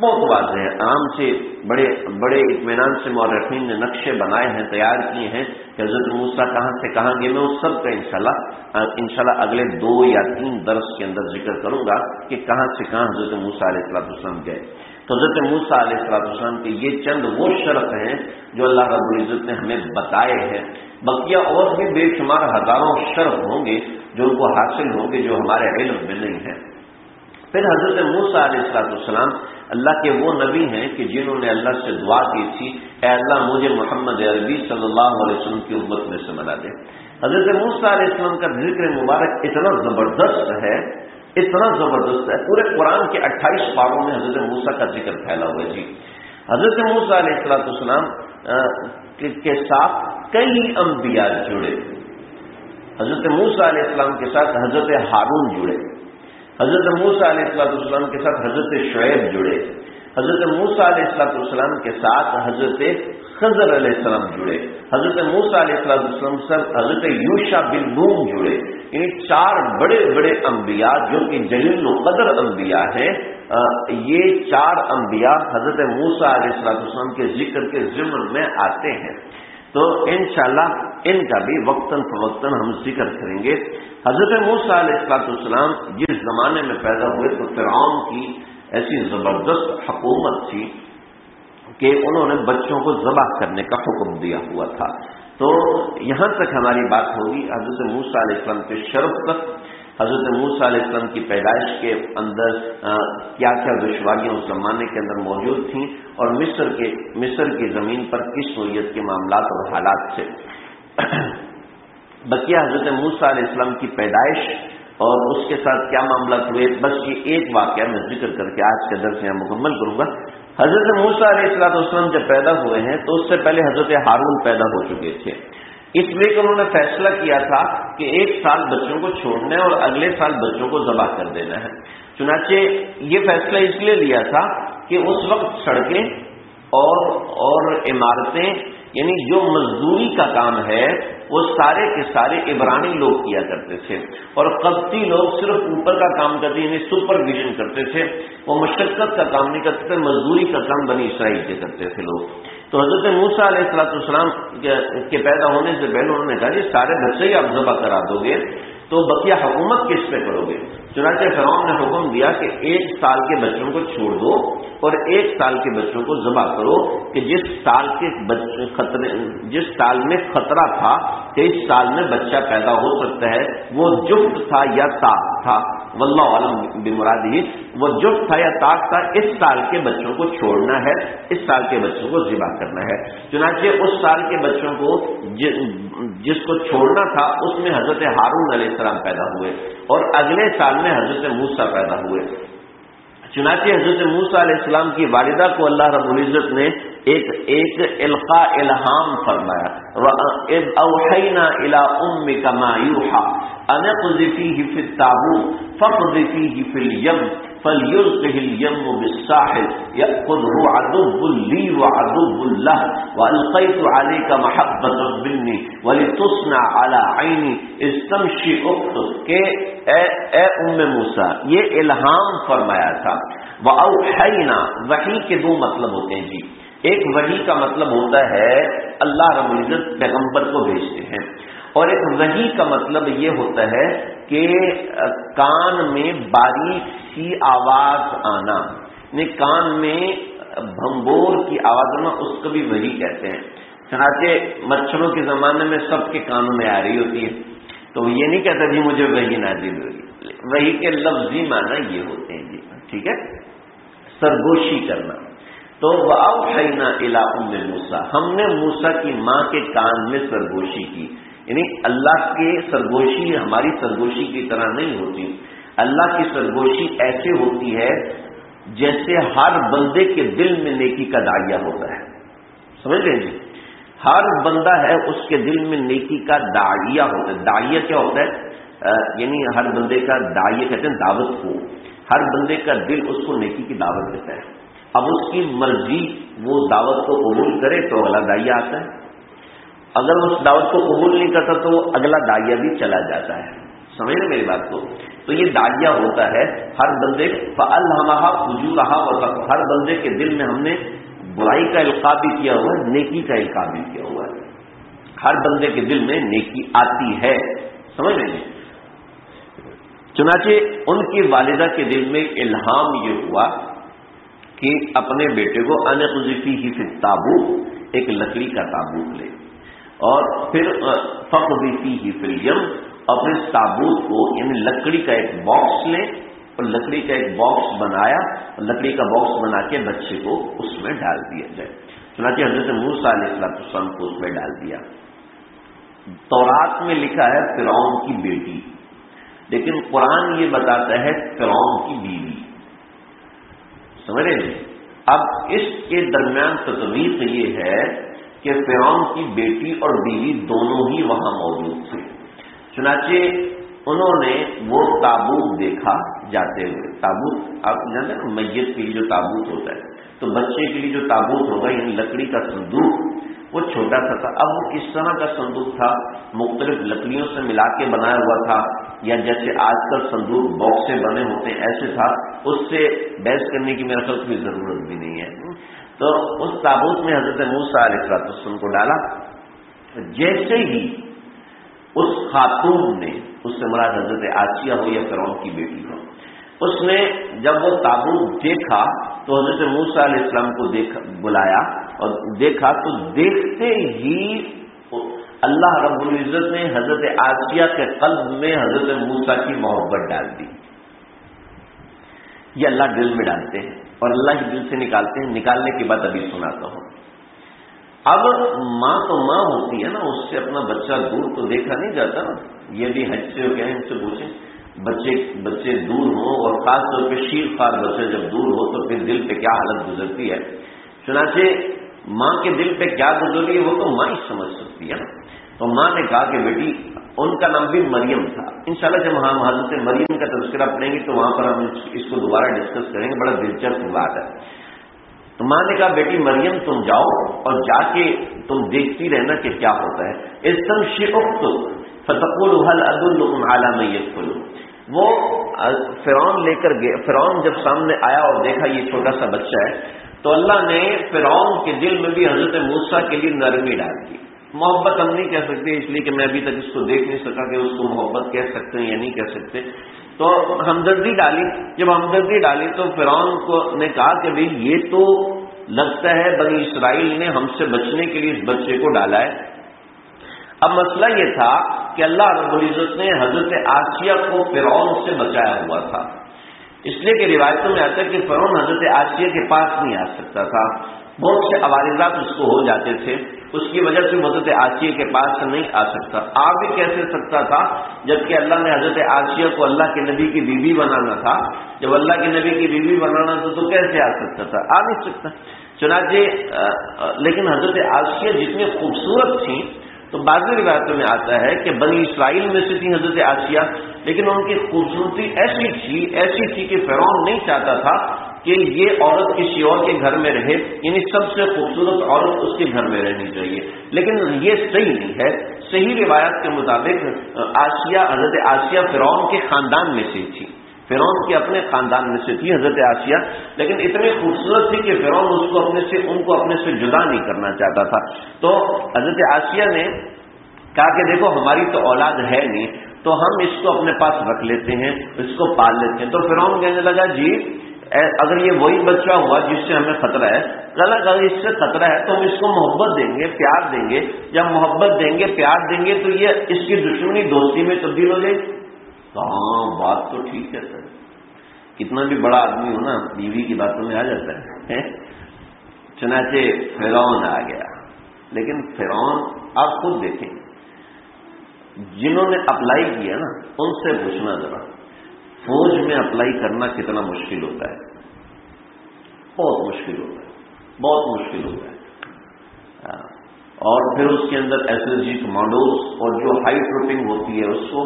[SPEAKER 1] بہت واضح ہے. آرام سے بڑے اطمینان سے مورخین نے نقشے بنائے ہیں، تیار کیے ہیں کہ حضرت موسیٰ کہاں سے کہاں گئے. میں اس سب کا انشاءاللہ اگلے 2 یا 3 درس کے اندر ذکر کروں گا کہ کہاں سے کہاں حضرت موسیٰ علیہ السلام گئے. تو حضرت موسیٰ علیہ السلام کے یہ چند وہ شرط ہیں جو اللہ رب العزت نے ہمیں بتائے ہیں. بقیہ اور بھی بے شمار ہزاروں شرط ہوں گے جو ان کو حاصل ہوں گے جو ہمارے علم میں نہیں ہیں. پھر حضرت موسیٰ علیہ السلام اللہ کے وہ نبی ہیں کہ جنہوں نے اللہ سے دعا کی تھی اے اللہ مجھے محمد عربی صلی اللہ علیہ وسلم کی امت میں سے بنا دے. حضرت موسیٰ علیہ السلام کا ذکر مبارک اتنا زبردست ہے، اتنا زبردست ہے، پورے قرآن کے 28 پاروں میں حضرت موسیٰ کا ذکر پھیلا ہوا ہے. جی حضرت موسیٰ علیہ السلام کے ساتھ کئی انبیاء جڑے. حضرت موسیٰ علیہ السلام کے ساتھ حضرت ہارون جڑے، حضرت موسیٰ علیہ السلام کے ساتھ حضرت شعیب جڑے، حضرت موسیٰ علیہ السلام کے ساتھ حضرت خضر علیہ السلام جڑے، حضرت موسیٰ علیہ السلام سے حضرت یوشع بن نون جڑے. یعنی 4 بڑے بڑے انبیاء جو کہ جلیل القدر انبیاء ہیں. یہ 4 انبیاء حضرت موسیٰ علیہ السلام کے ذکر کے ضمن میں آتے ہیں. تو انشاءاللہ ان کا بھی وقتاً فوقتاً ہم ذکر کریں گے. حضرت موسیٰ علیہ السلام جس زمانے میں پیدا ہوئے تو فرعون کی ایسی زبردست حکومت تھی کہ انہوں نے بچوں کو ذبح کرنے کا حکم دیا ہوا تھا. تو یہاں تک ہماری بات ہوگی حضرت موسیٰ علیہ السلام کے شرف تک. حضرت موسیٰ علیہ السلام کی پیدائش کے اندر کیا کیا دشواریاں اس زمانے کے اندر موجود تھیں اور مصر کی زمین پر کس نوعیت کے معاملات اور حالات تھے۔ بقیہ حضرت موسیٰ علیہ السلام کی پیدائش اور اس کے ساتھ کیا معاملات ہوئے، بس یہ ایک واقعہ میں ذکر کر کے آج کے درس یہاں مکمل کروں گا۔ حضرت موسیٰ علیہ السلام جب پیدا ہوئے ہیں تو اس سے پہلے حضرت ہارون پیدا ہو چکے تھے، اس لیے کہ انہوں نے فیصلہ کیا تھا کہ ایک سال بچوں کو چھوڑنا ہے اور اگلے سال بچوں کو ذبح کر دینا ہے۔ چنانچہ یہ فیصلہ اس لیے لیا تھا کہ اس وقت سڑکیں اور عمارتیں، یعنی جو مزدوری کا کام ہے وہ سارے کے سارے عبرانی لوگ کیا کرتے تھے، اور قبطی لوگ صرف اوپر کا کام کرتے، یعنی سپرویژن کرتے تھے، وہ مشقت کا کام نہیں کرتے تھے، مزدوری کا کام بنی اسرائیل کے کرتے تھے لوگ۔ تو حضرت موسیٰ علیہ السلام کے پیدا ہونے سے پہلے انہوں نے کہا جی سارے بچے ہی آپ ذبح کرا دو گے تو بقیہ حکومت کس پہ کرو گے؟ چنانچہ فرعون نے حکم دیا کہ 1 سال کے بچوں کو چھوڑ دو اور 1 سال کے بچوں کو ذبح کرو، کہ جس سال میں خطرہ تھا کہ اس سال میں بچہ پیدا ہو سکتا ہے، وہ جفت تھا یا طاق تھا، واللہ عالم بمرادہ، وہ جفت تھا یا طاق تھا، اس سال کے بچوں کو چھوڑنا ہے، اس سال کے بچوں کو ذبح کرنا ہے۔ چنانچہ اس سال کے بچوں کو جس کو چھوڑنا تھا اس میں حضرت ہارون علیہ السلام پیدا ہوئے اور اگلے سال میں حضرت موسیٰ پیدا ہوئے۔ چنانچہ حضرت موسیٰ علیہ السلام کی والدہ کو اللہ رب العزت نے ایک القاء الہام فرمایا، وَإِذْ أَوْحَيْنَا إِلَىٰ أُمِّكَ مَا يُوحَىٰ أَنِ اقْذِفِيهِ فِي التَّابُوتِ فَاقْذِفِيهِ فِي الْيَمِّ فَلْيُلْقِهِ الْيَمُّ بِالسَّاحِلِ يَأْخُذْهُ عَدُوٌّ لِّي وَعَدُوٌّ لَّهُ وَأَلْقَيْتُ عَلَيْكَ مَحَبَّةً مِّنِّي وَلِتُصْنَعَ عَلَىٰ عَيْنِي إِذْ تَمْشِي أُخْتُكَ، کہ اے موسیٰ یہ الہام فرمایا تھا۔ وَأَوْحَيْنَا، وحی کے 2 مطلب ہوتے ہیں جی، ایک وحی کا مطلب ہوتا ہے اللہ رب العزت پیغمبر کو بھیجتے ہیں، اور ایک وحی کا مطلب یہ ہوتا ہے کہ کان میں باریک سی آواز آنا، یعنی کان میں بھنبور کی آواز آنا، اس کو بھی وحی کہتے ہیں۔ چنانچہ مچھروں کے زمانے میں سب کے کانوں میں آ رہی ہوتی ہے، تو یہ نہیں کہتا جی مجھے وحی نازل ہوئی، وحی کے لفظی معنی یہ ہوتے ہیں جی، ٹھیک ہے، سرگوشی کرنا۔ تو وَأَوْحَيْنَا إِلَىٰ أُمِّ مُوسَىٰ، ہم نے موسیٰ کی ماں کے کان میں سرگوشی کی، یعنی اللہ کی سرگوشی ہماری سرگوشی کی طرح نہیں ہوتی، اللہ کی سرگوشی ایسے ہوتی ہے جیسے ہر بندے کے دل میں نیکی کا داعیہ ہوتا ہے، سمجھ لیں جی، ہر بندہ ہے اس کے دل میں نیکی کا داعیہ ہوتا ہے۔ داعیہ کیا ہوتا ہے؟ یعنی ہر بندے کا داعیہ کہتے ہیں دعوت کو، ہر بندے کا دل اس کو نیکی کی دعوت دیتا ہے، اب اس کی مرضی وہ دعوت کو قبول کرے تو اگلا داعیہ آتا ہے، اگر اس دعوت کو قبول نہیں کرتا تو وہ اگلا داعیہ بھی چلا جاتا ہے، سمجھ رہے میری بات کو؟ تو یہ داعیہ ہوتا ہے ہر بندے فَأَلْهَمَهَا فُجُورَهَا وَتَقْوَاهَا، ہر بندے کے دل میں ہم نے برائی کا القاء بھی کیا ہوا ہے، نیکی کا القاء بھی کیا ہوا ہے، ہر بندے کے دل میں نیکی آتی ہے، سمجھ رہے ہیں؟ چنانچہ ان کی والدہ کے دل میں الہام یہ ہوا کہ اپنے بیٹے کو ان اقذفیہ فی التابوت، ایک لکڑی کا تابوت لے، اور پھر فاقذفیہ فی الیم، اور پھر تابوت کو یعنی لکڑی کا ایک باکس لے، اور لکڑی کا ایک باکس بنایا، اور لکڑی کا باکس بنا کے بچے کو اس میں ڈال دیا جائے۔ چنانچہ حضرت موسیٰ علیہ السلام کو اس میں ڈال دیا۔ تورات میں لکھا ہے فرعون کی بیٹی، لیکن قرآن یہ بتاتا ہے فرعون کی بیوی، سمجھ رہے ہیں؟ اب اس کے درمیان تطبیق یہ ہے کہ فرعون کی بیٹی اور بیوی دونوں ہی وہاں موجود تھے۔ چنانچہ انہوں نے وہ تابوت دیکھا جاتے ہوئے، تابوت آپ جانتے ہیں نا، میت کے لیے جو تابوت ہوتا ہے، تو بچے کے لیے جو تابوت ہوگا یعنی لکڑی کا صندوق، وہ چھوٹا سا تھا۔ اب وہ کس طرح کا صندوق تھا؟ مختلف لکڑیوں سے ملا کے بنایا ہوا تھا، یا جیسے آج کل صندوق باکس سے بنے ہوتے ہیں ایسے تھا، اس سے بحث کرنے کی میرے خیال کوئی ضرورت بھی نہیں ہے۔ تو اس تابوت میں حضرت موسیٰ علیہ السلام کو ڈالا، جیسے ہی اس خاتون نے، اس سے مراد حضرت آسیہ ہو یا فرعون کی بیٹی ہو، اس نے جب وہ تابوت دیکھا تو حضرت موسیٰ علیہ السلام کو بلایا اور دیکھا، تو دیکھتے ہی اللہ رب العزت نے حضرت آسیہ کے قلب میں حضرت موسیٰ کی محبت ڈال دی. یہ اللہ دل میں ڈالتے ہیں اور اللہ ہی دل سے نکالتے ہیں. نکالنے کی بات ابھی سناتا ہوں. اب ماں تو ماں ہوتی ہے نا، اس سے اپنا بچہ دور تو دیکھا نہیں جاتا نا. یہ بھی حج سے کہیں ان سے پوچھیں، بچے دور ہوں اور خاص طور پہ شیر خوار بچے جب دور ہو تو پھر دل پہ کیا حالت گزرتی ہے. چنانچہ ماں کے دل پہ کیا گزری ہے وہ تو ماں ہی سمجھ سکتی ہے نا. تو ماں نے کہا کہ بیٹی، ان کا نام بھی مریم تھا. انشاءاللہ جب ہم حضرت مریم کا تذکرہ پڑھیں گے تو وہاں پر ہم اس کو دوبارہ ڈسکس کریں گے. بڑا دلچسپ بات ہے. تو ماں نے کہا بیٹی مریم تم جاؤ اور جا کے تم دیکھتی رہنا کہ کیا ہوتا ہے. فتقول هل ادلکم علی من یدخل. وہ فرعون لے کر گئے. فرعون جب سامنے آیا اور دیکھا یہ چھوٹا سا بچہ ہے تو اللہ نے فرعون کے دل میں بھی حضرت موسیٰ کے لیے نرمی ڈال دی. محبت ہم نہیں کہہ سکتے اس لیے کہ میں ابھی تک اس کو دیکھ نہیں سکا کہ اس کو محبت کہہ سکتے ہیں یا نہیں کہہ سکتے. تو ہمدردی ڈالی. جب ہمدردی ڈالی تو فرعون کو نے کہا کہ بھئی یہ تو لگتا ہے بنی اسرائیل نے ہم سے بچنے کے لیے اس بچے کو ڈالا ہے. اب مسئلہ یہ تھا کہ اللہ رب العزت نے حضرت آسیہ کو فرعون سے بچایا ہوا تھا. اس لیے کہ روایتوں میں آتا ہے کہ فرعون حضرت آسیہ کے پاس نہیں آ سکتا تھا. بہت سے عوارضات اس کو ہو جاتے تھے. اس کی وجہ سے حضرت آسیہ کے پاس نہیں آ سکتا. آ بھی کیسے سکتا تھا جبکہ اللہ نے حضرت آسیہ کو اللہ کے نبی کی بیوی بنانا تھا. جب اللہ کے نبی کی بیوی بنانا تھا تو کیسے آ سکتا تھا؟ آ نہیں سکتا. چنانچہ لیکن حضرت آسیہ جتنی خوبصورت تھیں تو بعض روایتوں میں آتا ہے کہ بنی اسرائیل میں سے تھی حضرت آسیہ، لیکن ان کی خوبصورتی ایسی تھی کہ فرعون نہیں چاہتا تھا کہ یہ عورت کسی اور کے گھر میں رہے. یعنی سب سے خوبصورت عورت اس کے گھر میں رہنی چاہیے. لیکن یہ صحیح نہیں ہے. صحیح روایت کے مطابق حضرت آسیہ فرعون کے خاندان میں سے تھی. فرعون کے اپنے خاندان میں سے تھی حضرت آسیہ، لیکن اتنی خوبصورت تھی کہ فرعون ان کو اپنے سے جدا نہیں کرنا چاہتا تھا. تو حضرت آسیہ نے کہا کہ دیکھو ہماری تو اولاد ہے نہیں تو ہم اس کو اپنے پاس رکھ لیتے ہیں، اس کو پال لیتے ہیں. تو فرعون کہنے لگا جی اگر یہ وہی بچہ ہوا جس سے ہمیں خطرہ ہے، اگر اس سے خطرہ ہے تو ہم اس کو محبت دیں گے، پیار دیں گے. جب محبت دیں گے، پیار دیں گے تو یہ اس کی دشمنی دوستی میں تبدیل ہو جائے گی. ہاں بات تو ٹھیک ہے سر. کتنا بھی بڑا آدمی ہو نا بیوی کی باتوں میں آ جاتا ہے. چنانچہ فرعون آ گیا. لیکن فرعون آپ خود دیکھیں، جنہوں نے اپلائی کیا نا ان سے پوچھنا ذرا، فوج میں اپلائی کرنا کتنا مشکل ہوتا ہے. بہت مشکل ہوتا ہے، بہت مشکل ہوتا ہے. اور پھر اس کے اندر ایس ایس جی کمانڈوز اور جو ہائی ٹروپنگ ہوتی ہے اس کو،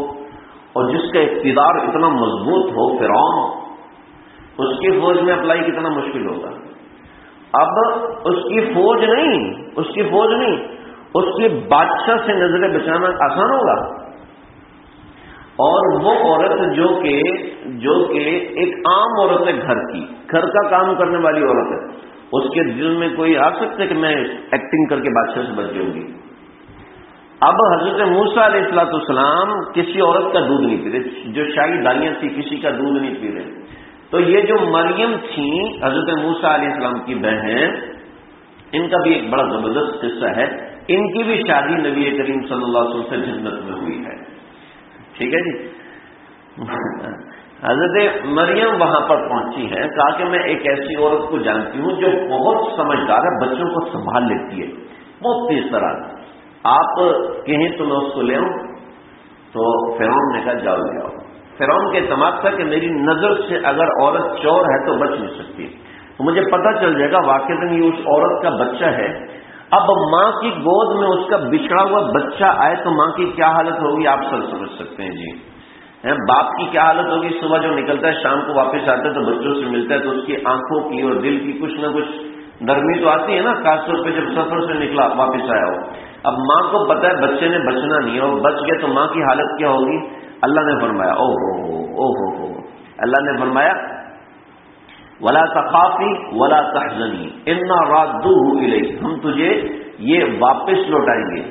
[SPEAKER 1] اور جس کا اقتدار اتنا مضبوط ہو فرعون، اس کی فوج میں اپلائی کتنا مشکل ہوگا. اب اس کی فوج نہیں، اس کے بادشاہ سے نظریں بچانا آسان ہوگا. اور وہ عورت جو کہ ایک عام عورت ہے، گھر کا کام کرنے والی عورت ہے، اس کے دل میں کوئی آ سکتا ہے کہ میں ایکٹنگ کر کے بادشاہ سے بچ جاؤں گی. اب حضرت موسیٰ علیہ السلام کسی عورت کا دودھ نہیں پی رہے، جو شاہی دالیاں تھی کسی کا دودھ نہیں پی رہے. تو یہ جو مریم تھیں حضرت موسیٰ علیہ السلام کی بہن، ان کا بھی ایک بڑا زبردست قصہ ہے. ان کی بھی شادی نبی کریم صلی اللہ علیہ وسلم سے جنت میں ہوئی ہے. ٹھیک ہے جی. حضرت مریم وہاں پر پہنچی ہے. کہا کہ میں ایک ایسی عورت کو جانتی ہوں جو بہت سمجھدار ہے، بچوں کو سنبھال لیتی ہے، بہت تیز طرح. آپ کہیں تو میں اس کو لے آؤں. تو فرعون نے کہا جاؤ لے آؤ. فرعون کے اعتماد تھا کہ میری نظر سے اگر عورت چور ہے تو بچ نہیں سکتی، تو مجھے پتہ چل جائے گا واقعی یہ اس عورت کا بچہ ہے. اب ماں کی گود میں اس کا بچھڑا ہوا بچہ آئے تو ماں کی کیا حالت ہوگی آپ سب سمجھ سکتے ہیں جی. باپ کی کیا حالت ہوگی، صبح جو نکلتا ہے شام کو واپس آتا ہے تو بچوں سے ملتا ہے تو اس کی آنکھوں کی اور دل کی کچھ نہ کچھ نرمی تو آتی ہے نا، خاص طور پہ جب سفر سے نکلا واپس آیا ہو. اب ماں کو پتا ہے بچے نے بچنا نہیں ہے، اور بچ گیا تو ماں کی حالت کیا ہوگی. اللہ نے فرمایا او ہو اللہ نے فرمایا ولا تخافی ولا تحزنی انا رادوہ الیک، ہم تجھے یہ واپس لوٹائیں گے.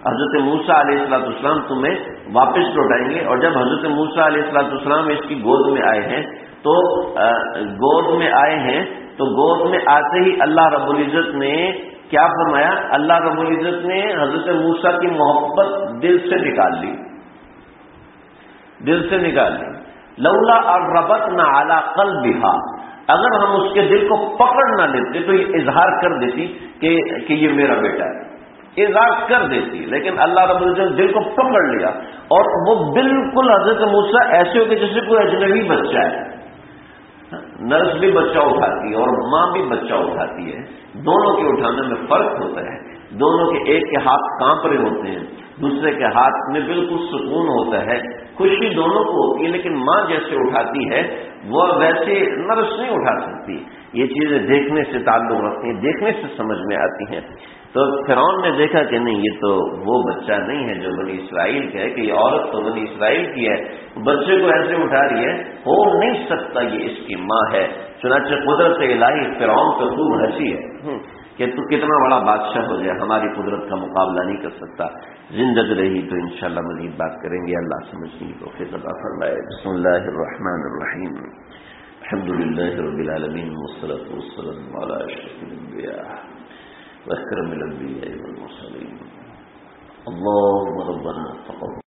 [SPEAKER 1] حضرت موسیٰ علیہ السلام تمہیں واپس لوٹائیں گے. اور جب حضرت موسیٰ علیہ السلام اس کی گود میں آئے ہیں تو گود میں آتے ہی اللہ رب العزت نے کیا فرمایا؟ اللہ رب العزت نے حضرت موسیٰ کی محبت دل سے نکال لی، دل سے نکال لی۔ لولا ربطنا علی قلبہا، اگر ہم اس کے دل کو پکڑ نہ لیتے تو یہ اظہار کر دیتی کہ یہ میرا بیٹا ہے، اظہار کر دیتی، لیکن اللہ رب العزت نے دل کو پکڑ لیا اور وہ بالکل حضرت موسیٰ ایسے ہو کہ جیسے کوئی اجنبی بچہ ہے۔ نرس بھی بچہ اٹھاتی ہے اور ماں بھی بچہ اٹھاتی ہے، دونوں کے اٹھانے میں فرق ہوتا ہے، دونوں کے ایک کے ہاتھ کانپ رہے ہوتے ہیں، دوسرے کے ہاتھ میں بالکل سکون ہوتا ہے، خوشی دونوں کو ہوتی ہے، لیکن ماں جیسے اٹھاتی ہے وہ ویسے نرس نہیں اٹھا سکتی۔ یہ چیزیں دیکھنے سے تعلق رکھتی ہیں، دیکھنے سے سمجھ میں آتی ہیں۔ تو فرعون نے دیکھا کہ نہیں، یہ تو وہ بچہ نہیں ہے جو بنی اسرائیل کا ہے، کہ یہ عورت تو بنی اسرائیل کی ہے، بچے کو ایسے اٹھا رہی ہے، ہو نہیں سکتا یہ اس کی ماں ہے۔ چنانچہ قدرت الہی فرعون کو خوب ہنسی ہے کہ تو کتنا بڑا بادشاہ ہو جائے، ہماری قدرت کا مقابلہ نہیں کر سکتا۔ زندگی رہی تو انشاءاللہ مزید بات کریں گے، اللہ سمجھنے کی توفیق عطا فرمائے۔ بسم اللہ الرحمن الرحیم، الحمدللہ رب العالمین، والصلاة والسلام علی اشرف الانبیاء واکرم الانبیاء والمرسلین، اللهم ربنا تقبل